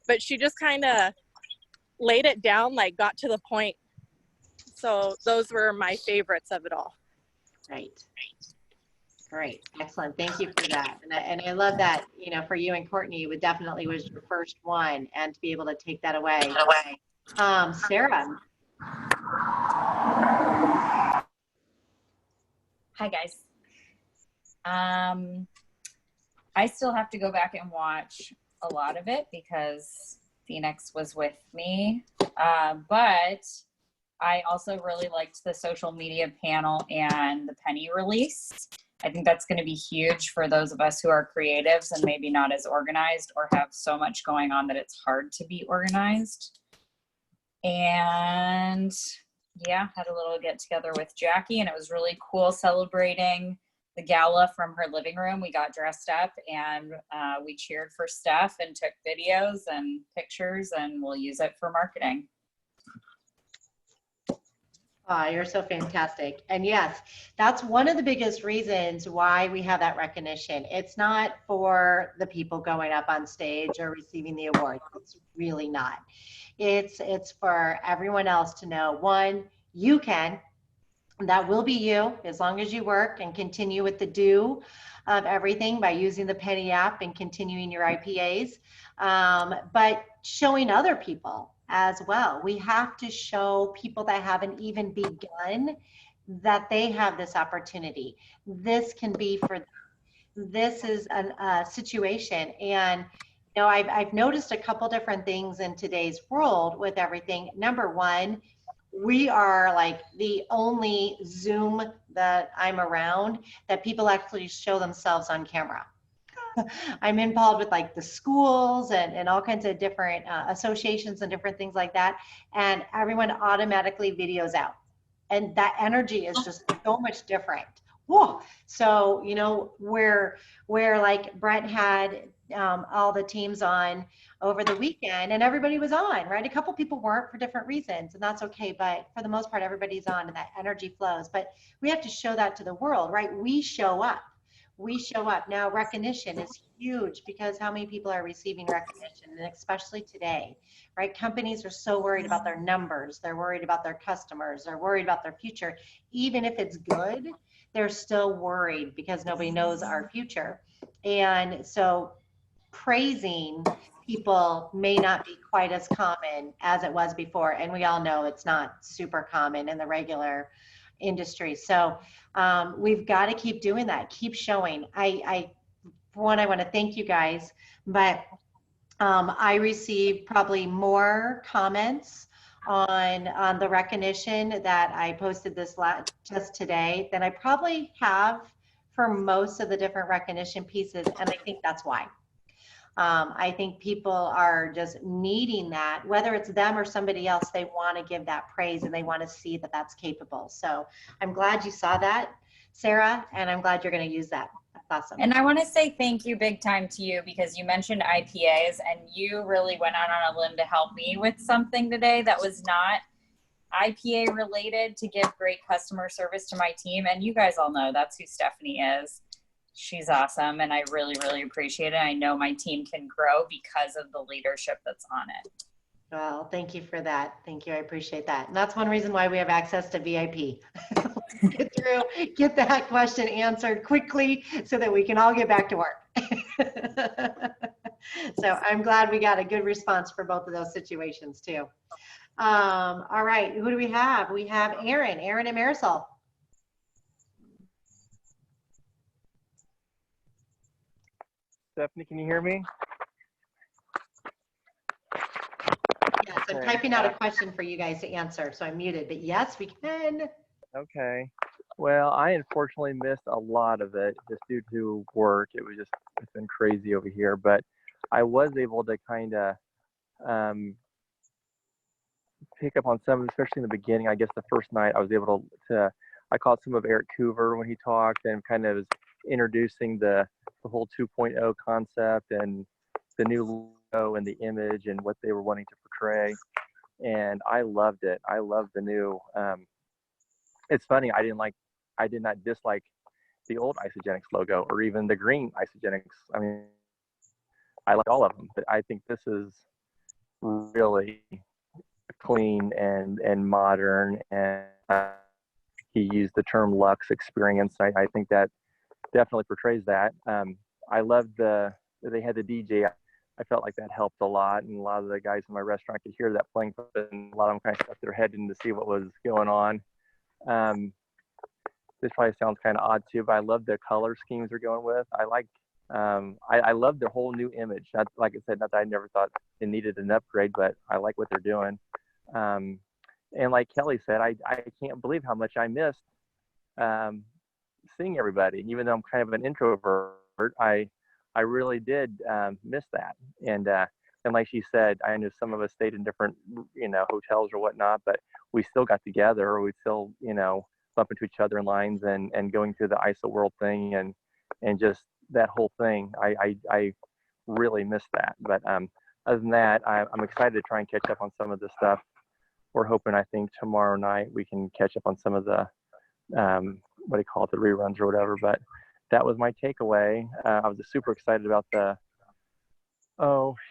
but she just kind of laid it down, like got to the point. So those were my favorites of it all. Right. Great. Excellent. Thank you for that. And I love that, you know, for you and Courtney, it definitely was your first one, and to be able to take that away. Sarah. Hi guys. I still have to go back and watch a lot of it because Phoenix was with me. But I also really liked the social media panel and the penny release. I think that's going to be huge for those of us who are creatives and maybe not as organized or have so much going on that it's hard to be organized. And yeah, had a little get together with Jackie, and it was really cool celebrating the gala from her living room. We got dressed up and we cheered for Steph and took videos and pictures, and we'll use it for marketing. Oh, you're so fantastic. And yes, that's one of the biggest reasons why we have that recognition. It's not for the people going up on stage or receiving the award. It's really not. It's for everyone else to know, one, you can, that will be you as long as you work and continue with the do of everything by using the Penny app and continuing your IPAs, but showing other people as well. We have to show people that haven't even begun that they have this opportunity. This can be for them. This is a situation. And you know, I've noticed a couple different things in today's world with everything. Number one, we are like the only Zoom that I'm around that people actually show themselves on camera. I'm involved with like the schools and all kinds of different associations and different things like that. And everyone automatically videos out. And that energy is just so much different. Whoa. So, you know, where like Brent had all the teams on over the weekend and everybody was on, right? A couple people weren't for different reasons, and that's okay. But for the most part, everybody's on and that energy flows. But we have to show that to the world, right? We show up. We show up. Now, recognition is huge because how many people are receiving recognition, and especially today, right? Companies are so worried about their numbers. They're worried about their customers. They're worried about their future. Even if it's good, they're still worried because nobody knows our future. And so praising people may not be quite as common as it was before. And we all know it's not super common in the regular industry. So we've got to keep doing that, keep showing. For one, I want to thank you guys, but I received probably more comments on the recognition that I posted this just today than I probably have for most of the different recognition pieces. And I think that's why. I think people are just needing that, whether it's them or somebody else, they want to give that praise and they want to see that that's capable. So I'm glad you saw that, Sarah, and I'm glad you're going to use that. That's awesome. And I want to say thank you big time to you because you mentioned IPAs and you really went out on a limb to help me with something today that was not IPA related to give great customer service to my team. And you guys all know that's who Stephanie is. She's awesome. And I really, really appreciate it. I know my team can grow because of the leadership that's on it. Well, thank you for that. Thank you. I appreciate that. And that's one reason why we have access to VIP. Get that question answered quickly so that we can all get back to work. So I'm glad we got a good response for both of those situations too. All right, who do we have? We have Aaron and Marisol. Stephanie, can you hear me? Yes, I'm typing out a question for you guys to answer, so I'm muted, but yes, we can. Okay. Well, I unfortunately missed a lot of it just due to work. It's been crazy over here, but I was able to kind of pick up on some, especially in the beginning. I guess the first night I was able to I caught some of Eric Coover when he talked and kind of introducing the whole 2.0 concept and the new logo and the image and what they were wanting to portray. And I loved it. I loved the new. It's funny. I did not dislike the old Isogenics logo or even the green Isogenics. I mean, I like all of them, but I think this is really clean and modern. And he used the term Lux experience. I think that definitely portrays that. I loved they had the DJ. I felt like that helped a lot, and a lot of the guys in my restaurant could hear that playing, and a lot of them kind of stuck their head in to see what was going on. This probably sounds kind of odd too, but I love the color schemes they're going with. I love their whole new image. Not, like I said, not that I never thought it needed an upgrade, but I like what they're doing. And like Kelly said, I can't believe how much I missed seeing everybody. Even though I'm kind of an introvert, I really did miss that. And like she said, I know some of us stayed in different, hotels or whatnot, but we still got together, or we still, bump into each other in lines and going through the ISO World thing and just that whole thing. I really missed that. But other than that, I'm excited to try and catch up on some of this stuff. We're hoping, I think tomorrow night we can catch up on some of the, what do you call it, the reruns or whatever. But that was my takeaway. I was super excited about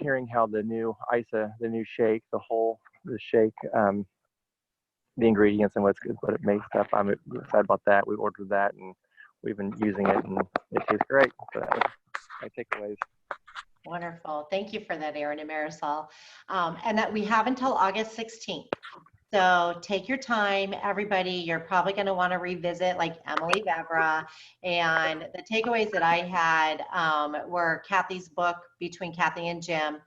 hearing how the new ISA, the new shake, the shake, the ingredients and what it makes stuff. I'm excited about that. We ordered that and we've been using it and it tastes great. So that was my takeaways. Wonderful. Thank you for that, Aaron and Marisol. And that we have until August 16th. So take your time, everybody. You're probably going to want to revisit like Emily Vavra. And the takeaways that I had were Kathy's book, Between Kathy and Jim.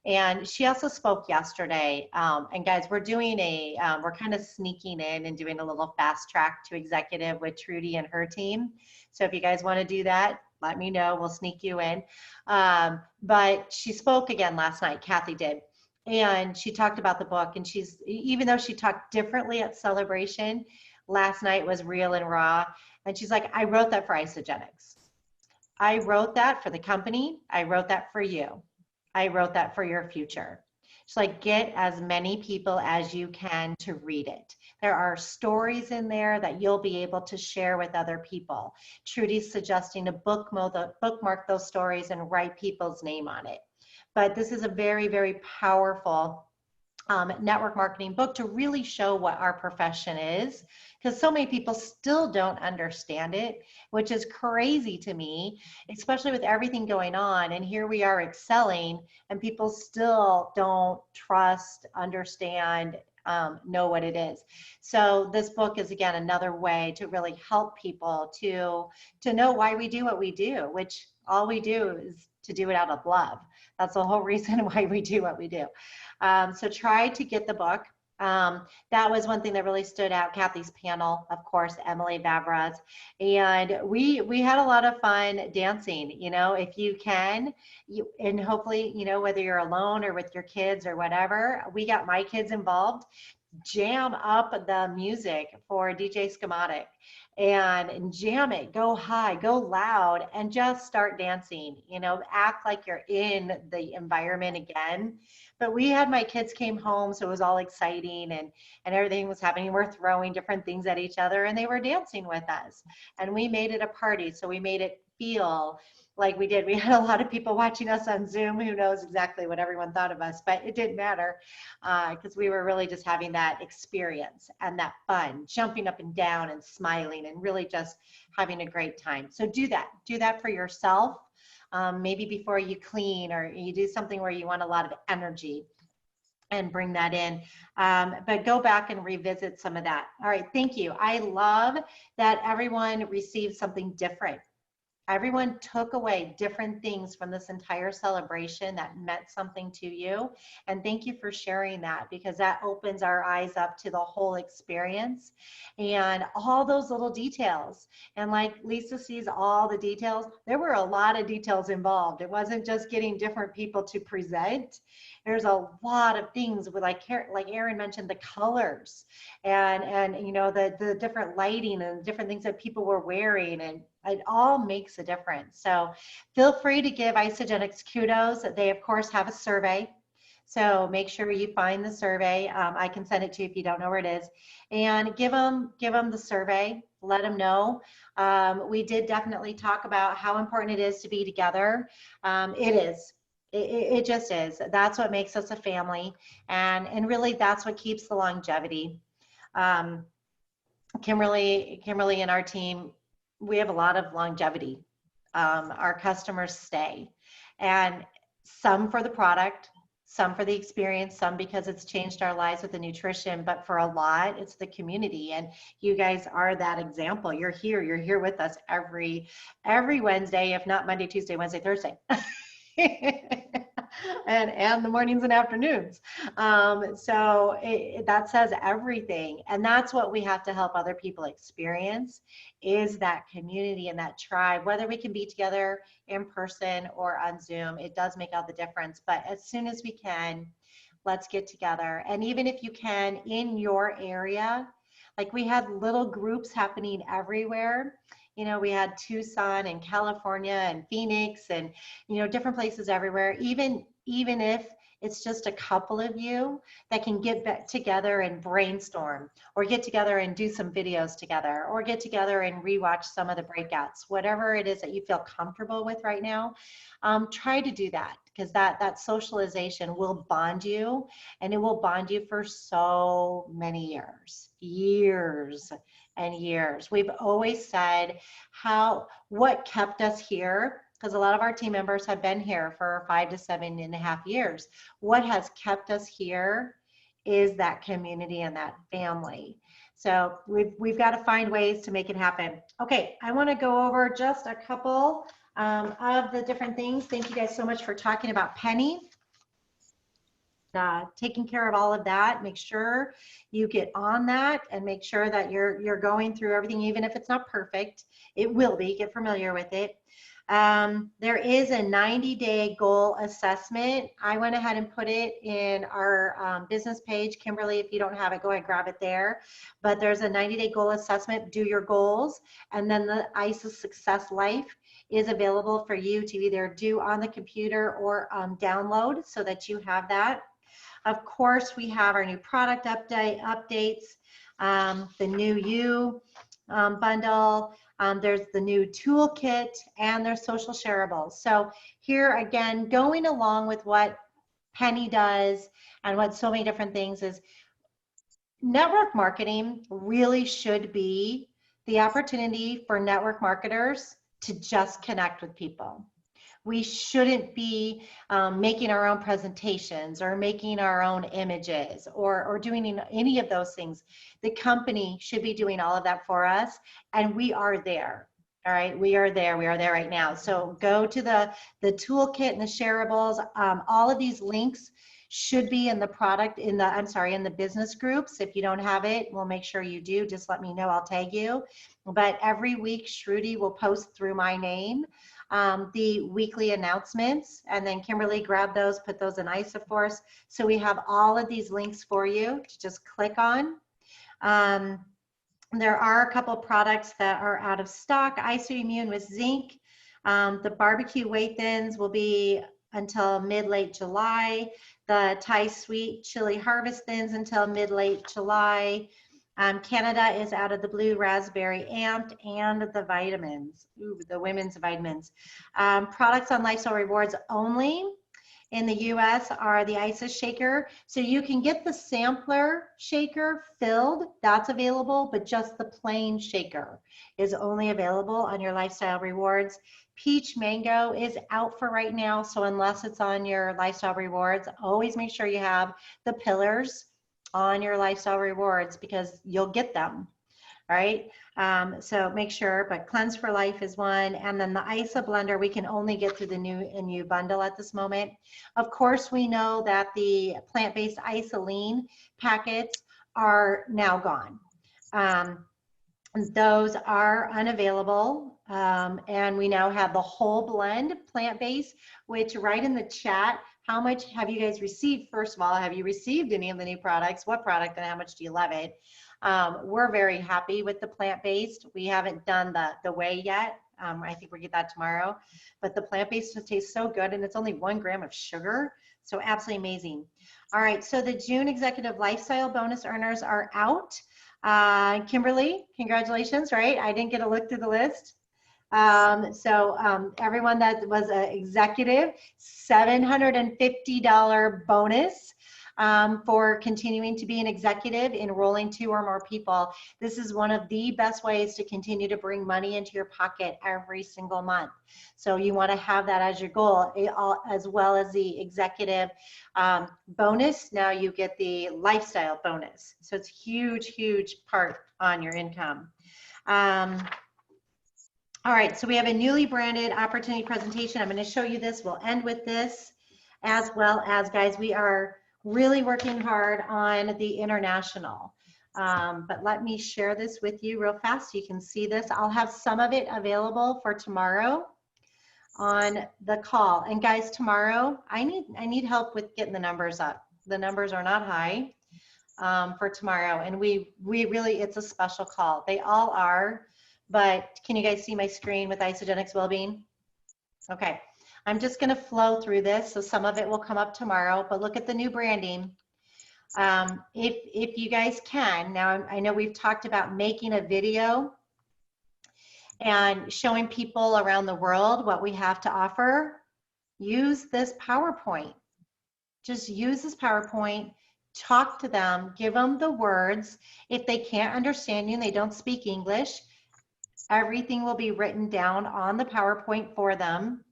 And she also spoke yesterday. And guys, we're doing we're kind of sneaking in and doing a little fast track to executive with Trudy and her team. So if you guys want to do that, let me know. We'll sneak you in. But she spoke again last night, Kathy did. And she talked about the book, and even though she talked differently at Celebration, last night was real and raw. And she's like, I wrote that for Isogenics. I wrote that for the company. I wrote that for you. I wrote that for your future. She's like, get as many people as you can to read it. There are stories in there that you'll be able to share with other people. Trudy's suggesting to bookmark those stories and write people's name on it. But this is a very, very powerful network marketing book to really show what our profession is, because so many people still don't understand it, which is crazy to me, especially with everything going on. And here we are excelling and people still don't trust, understand, know what it is. So this book is, again, another way to really help people to know why we do what we do, which all we do is to do it out of love. That's the whole reason why we do what we do. So try to get the book. That was one thing that really stood out. Kathy's panel, of course, Emily Vavra's. And we had a lot of fun dancing, if you can, and hopefully, whether you're alone or with your kids or whatever, we got my kids involved. Jam up the music for DJ Schematic and jam it, go high, go loud, and just start dancing, act like you're in the environment again. But we had, my kids came home, so it was all exciting and everything was happening. We're throwing different things at each other and they were dancing with us. And we made it a party, so we made it feel like we did. We had a lot of people watching us on Zoom. Who knows exactly what everyone thought of us, but it didn't matter because we were really just having that experience and that fun, jumping up and down and smiling and really just having a great time. So do that for yourself. Maybe before you clean or you do something where you want a lot of energy, and bring that in. But go back and revisit some of that. All right, thank you. I love that everyone received something different. Everyone took away different things from this entire celebration that meant something to you. And thank you for sharing that, because that opens our eyes up to the whole experience and all those little details. And like Lisa sees all the details, there were a lot of details involved. It wasn't just getting different people to present. There's a lot of things with like Erin mentioned, the colors and you know, the different lighting and different things that people were wearing, and it all makes a difference. So feel free to give Isagenix kudos. They of course have a survey. So make sure you find the survey. I can send it to you if you don't know where it is, and give them the survey. Let them know. We did definitely talk about how important it is to be together. It is. It just is. That's what makes us a family, and really that's what keeps the longevity. Kimberly and our team, we have a lot of longevity. Our customers stay, and some for the product, some for the experience, some because it's changed our lives with the nutrition, but for a lot, it's the community. And you guys are that example. You're here with us every Wednesday, if not Monday, Tuesday, Wednesday, Thursday. and the mornings and afternoons. So that says everything. And that's what we have to help other people experience, is that community and that tribe. Whether we can be together in person or on Zoom, it does make all the difference. But as soon as we can, let's get together. And even if you can, in your area, like we had little groups happening everywhere. You know, we had Tucson and California and Phoenix and, you know, different places everywhere. Even if it's just a couple of you that can get back together and brainstorm, or get together and do some videos together, or get together and rewatch some of the breakouts, whatever it is that you feel comfortable with right now, try to do that, because that socialization will bond you, and it will bond you for so many years and years. We've always said what kept us here, because a lot of our team members have been here for 5 to 7.5 years. What has kept us here is that community and that family. So we've got to find ways to make it happen. Okay, I want to go over just a couple of the different things. Thank you guys so much for talking about Penny. Taking care of all of that. Make sure you get on that and make sure that you're going through everything, even if it's not perfect. It will be. Get familiar with it. There is a 90-day goal assessment. I went ahead and put it in our business page. Kimberly, if you don't have it, go ahead and grab it there. But there's a 90-day goal assessment. Do your goals, and then the ISA Success Life is available for you to either do on the computer or download, so that you have that. Of course, we have our new product updates, the new You bundle. There's the new toolkit, and there's social shareables. So here again, going along with what Penny does and what so many different things is, network marketing really should be the opportunity for network marketers to just connect with people. We shouldn't be making our own presentations or making our own images or doing any of those things. The company should be doing all of that for us, and we are there. All right, we are there right now. So go to the toolkit and the shareables. All of these links should be in the product, in the business groups. If you don't have it, we'll make sure you do. Just let me know, I'll tag you. But every week, Shruti will post through my name the weekly announcements, and then Kimberly grabbed those, put those in ISA for us. So we have all of these links for you to just click on. There are a couple of products that are out of stock. ISA Immune with zinc. The barbecue weight thins will be until mid-late July. The Thai sweet chili harvest thins until mid-late July. Canada is out of the blue raspberry amped, and the vitamins, the women's vitamins. Products on Lifestyle Rewards only in the US are the ISA shaker. So you can get the sampler shaker filled, that's available, but just the plain shaker is only available on your Lifestyle Rewards. Peach mango is out for right now, so unless it's on your Lifestyle Rewards, always make sure you have the pillars on your Lifestyle Rewards, because you'll get them. All right, so make sure, but Cleanse for Life is one, and then the ISA blender we can only get through the new bundle at this moment. Of course, we know that the plant-based ISA lean packets are now gone. Those are unavailable, and we now have the whole blend plant-based, which right in the chat, how much have you guys received? First of all, have you received any of the new products? What product and how much do you love it? We're very happy with the plant-based. We haven't done the whey yet. I think we'll get that tomorrow. But the plant-based just tastes so good, and it's only 1 gram of sugar. So absolutely amazing. All right, so the June Executive Lifestyle bonus earners are out. Kimberly, congratulations, right? I didn't get a look through the list. Everyone that was an executive, $750 bonus for continuing to be an executive, enrolling 2 or more people. This is one of the best ways to continue to bring money into your pocket every single month. So you want to have that as your goal, as well as the executive bonus. Now you get the lifestyle bonus. So it's a huge, huge part on your income. All right, so we have a newly branded opportunity presentation. I'm going to show you this. We'll end with this, as well as, guys, we are really working hard on the international. But let me share this with you real fast so you can see this. I'll have some of it available for tomorrow on the call. And guys, tomorrow, I need help with getting the numbers up. The numbers are not high for tomorrow. And we really, it's a special call. They all are. But can you guys see my screen with Isagenix Wellbeing? Okay, I'm just gonna flow through this, so some of it will come up tomorrow, but look at the new branding. If you guys can, now I know we've talked about making a video and showing people around the world what we have to offer. Use this PowerPoint. Just use this PowerPoint, talk to them, give them the words. If they can't understand you and they don't speak English, everything will be written down on the PowerPoint for them.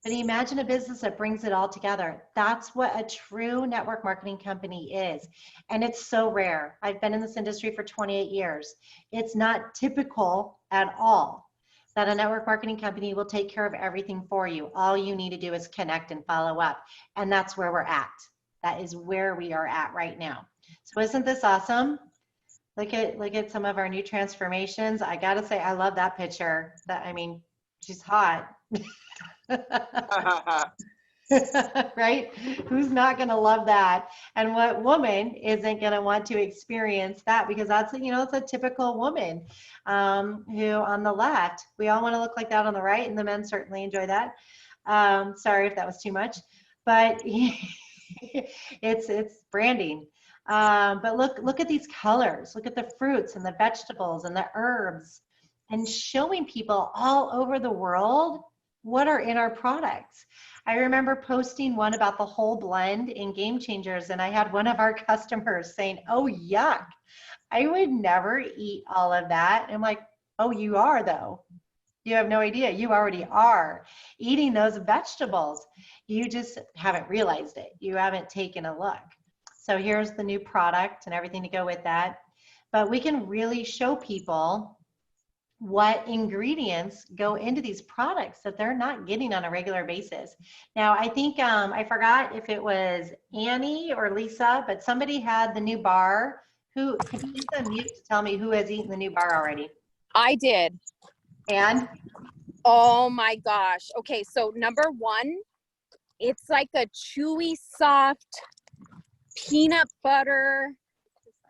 But imagine a business that brings it all together. That's what a true network marketing company is. And it's so rare. I've been in this industry for 28 years. It's not typical at all that a network marketing company will take care of everything for you. All you need to do is connect and follow up. And that's where we're at. That is where we are at right now. So isn't this awesome? Look at some of our new transformations. I gotta say, I love that picture. I mean, she's hot. Right? Who's not gonna love that? And what woman isn't gonna want to experience that? Because that's, it's a typical woman who on the left, we all wanna look like that on the right, and the men certainly enjoy that. Sorry if that was too much, but it's branding. But look at these colors. Look at the fruits and the vegetables and the herbs, and showing people all over the world what are in our products. I remember posting one about the whole blend in Game Changers, and I had one of our customers saying, "Oh, yuck, I would never eat all of that." And I'm like, "Oh, you are though. You have no idea. You already are eating those vegetables. You just haven't realized it. You haven't taken a look." So here's the new product and everything to go with that. But we can really show people what ingredients go into these products that they're not getting on a regular basis. Now, I think, I forgot if it was Annie or Lisa, but somebody had the new bar. Can you unmute to tell me who has eaten the new bar already? I did. And? Oh my gosh. Okay, so number 1, it's like a chewy, soft peanut butter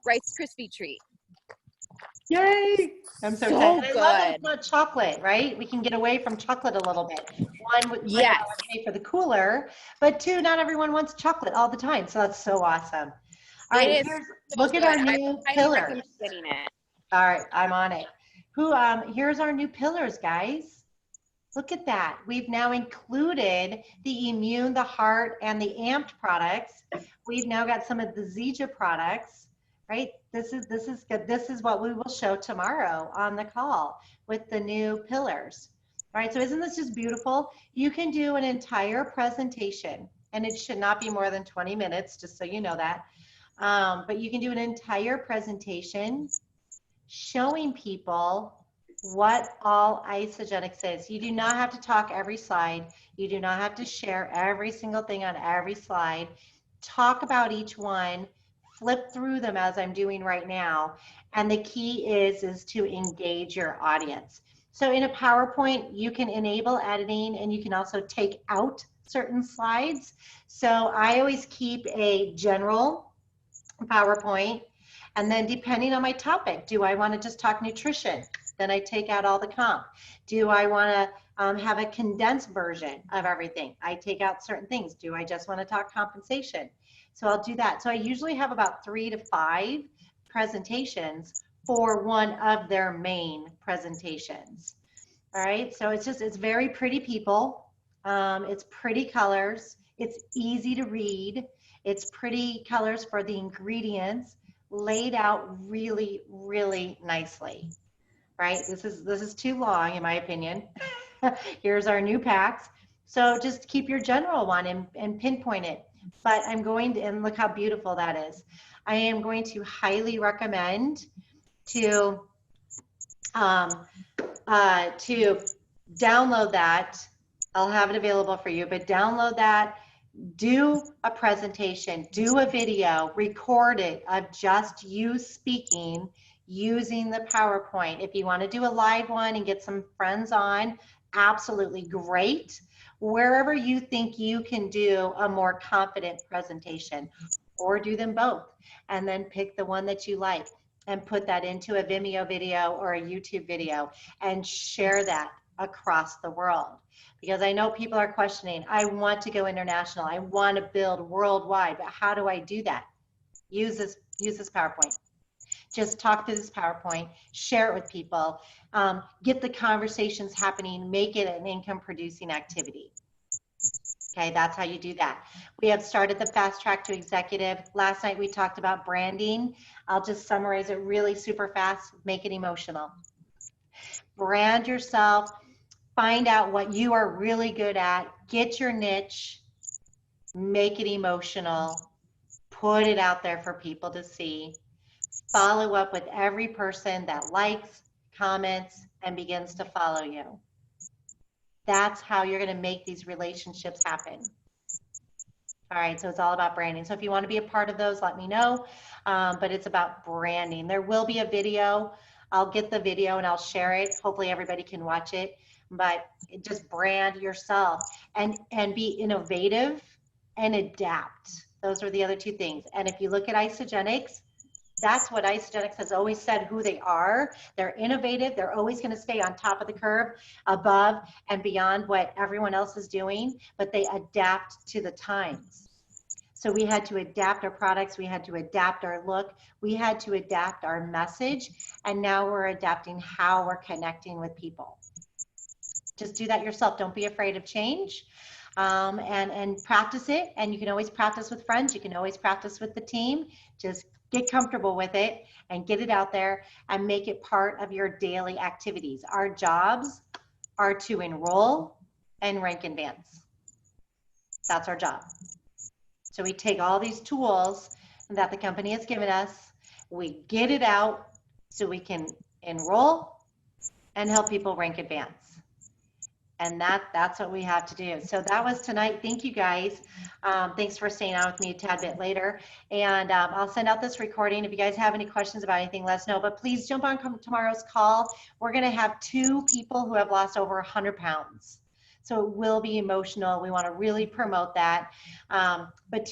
Rice Krispie treat. Yay! I'm so excited. Good. I love that it's not chocolate, right? We can get away from chocolate a little bit. One, yes, pay for the cooler, but 2, not everyone wants chocolate all the time. So that's so awesome. All right, look at our new pillars. Getting it. All right, I'm on it. Here's our new pillars, guys. Look at that. We've now included the immune, the heart, and the amped products. We've now got some of the Zija products, right? This is good. This is what we will show tomorrow on the call with the new pillars. All right, so isn't this just beautiful? You can do an entire presentation, and it should not be more than 20 minutes, just so you know that. But you can do an entire presentation showing people what all Isagenix is. You do not have to talk every slide. You do not have to share every single thing on every slide. Talk about each one, flip through them as I'm doing right now. And the key is to engage your audience. So in a PowerPoint, you can enable editing, and you can also take out certain slides. So I always keep a general PowerPoint, and then depending on my topic, do I want to just talk nutrition? Then I take out all the comp. Do I want to have a condensed version of everything? I take out certain things. Do I just want to talk compensation? So I'll do that. So I usually have about 3 to 5 presentations for one of their main presentations. All right, so it's very pretty people. It's pretty colors. It's easy to read. It's pretty colors for the ingredients laid out really, really nicely. Right, this is too long in my opinion. Here's our new packs. So just keep your general one and pinpoint it. But I'm going to, and look how beautiful that is. I am going to highly recommend to download that. I'll have it available for you, but download that, do a presentation, do a video, record it of just you speaking using the PowerPoint. If you want to do a live one and get some friends on, absolutely great. Wherever you think you can do a more confident presentation, or do them both, and then pick the one that you like and put that into a Vimeo video or a YouTube video and share that across the world. Because I know people are questioning, I want to go international, I want to build worldwide, but how do I do that? Use this PowerPoint. Just talk through this PowerPoint, share it with people, get the conversations happening, make it an income producing activity. Okay, that's how you do that. We have started the fast track to executive. Last night we talked about branding. I'll just summarize it really super fast, make it emotional. Brand yourself, find out what you are really good at, get your niche, make it emotional, put it out there for people to see. Follow up with every person that likes, comments, and begins to follow you. That's how you're going to make these relationships happen. All right, so it's all about branding. So if you want to be a part of those, let me know. But it's about branding. There will be a video. I'll get the video and I'll share it. Hopefully everybody can watch it. But just brand yourself and be innovative and adapt. Those are the other two things. And if you look at Isogenics, that's what Isogenics has always said who they are. They're innovative. They're always going to stay on top of the curve, above and beyond what everyone else is doing, but they adapt to the times. So we had to adapt our products. We had to adapt our look. We had to adapt our message. And now we're adapting how we're connecting with people. Just do that yourself. Don't be afraid of change. And practice it. And you can always practice with friends. You can always practice with the team. Just get comfortable with it and get it out there and make it part of your daily activities. Our jobs are to enroll and rank advance. That's our job. So we take all these tools that the company has given us, we get it out so we can enroll and help people rank advance. And that's what we have to do. So that was tonight. Thank you guys. Thanks for staying on with me a tad bit later. And I'll send out this recording. If you guys have any questions about anything, let us know. But please jump on tomorrow's call. We're going to have 2 people who have lost over 100 pounds. So it will be emotional. We want to really promote that. But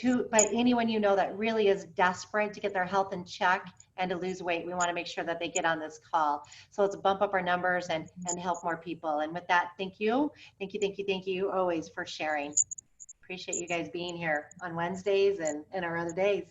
anyone you know that really is desperate to get their health in check and to lose weight, we want to make sure that they get on this call. So let's bump up our numbers and help more people. And with that, thank you. Thank you, thank you, thank you always for sharing. Appreciate you guys being here on Wednesdays and our other days.